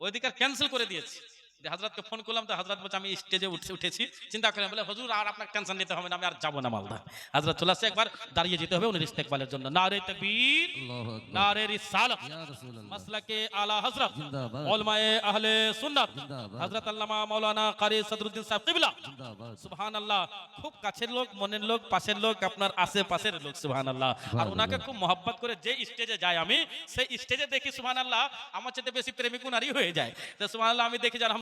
ওই দিকে ক্যান্সেল করে দিয়েছি। হযরতকে ফোন করলাম তো হযরত বলছে আমি স্টেজে উঠেছি, চিন্তা করলাম বলে হুজুর আর আপনার টেনশন নিতে হবে না, আমি আর যাবো না মালদা। হযরত চলে আসছে, একবার দাঁড়িয়ে যেতে হবে উনি ইস্তেকবালের জন্য। নারে তাকবীর, আল্লাহু আকবার। নারে রিসালাত, ইয়া রাসূলুল্লাহ মাসলাকে আলা হযরত, জিন্দাবাদ উলামায়ে আহলে সুন্নাত, জিন্দাবাদ হযরত আল্লামা মাওলানা কারি সদরুদ্দিন সাহেব কিবলা। জিন্দাবাদ সুবহানাল্লাহ, খুব কাছের লোক, মনের লোক, পাশের লোক, আপনার আশেপাশের লোক। সুবহানাল্লাহ। আর ওনাকে খুব মহব্বত করে যে স্টেজে যাই আমি, সেই স্টেজে দেখি সুবহানাল্লাহ আমার চেয়ে বেশি প্রেমিক উনারই হয়ে যায়। তো সুবহানাল্লাহ আমি দেখি যারা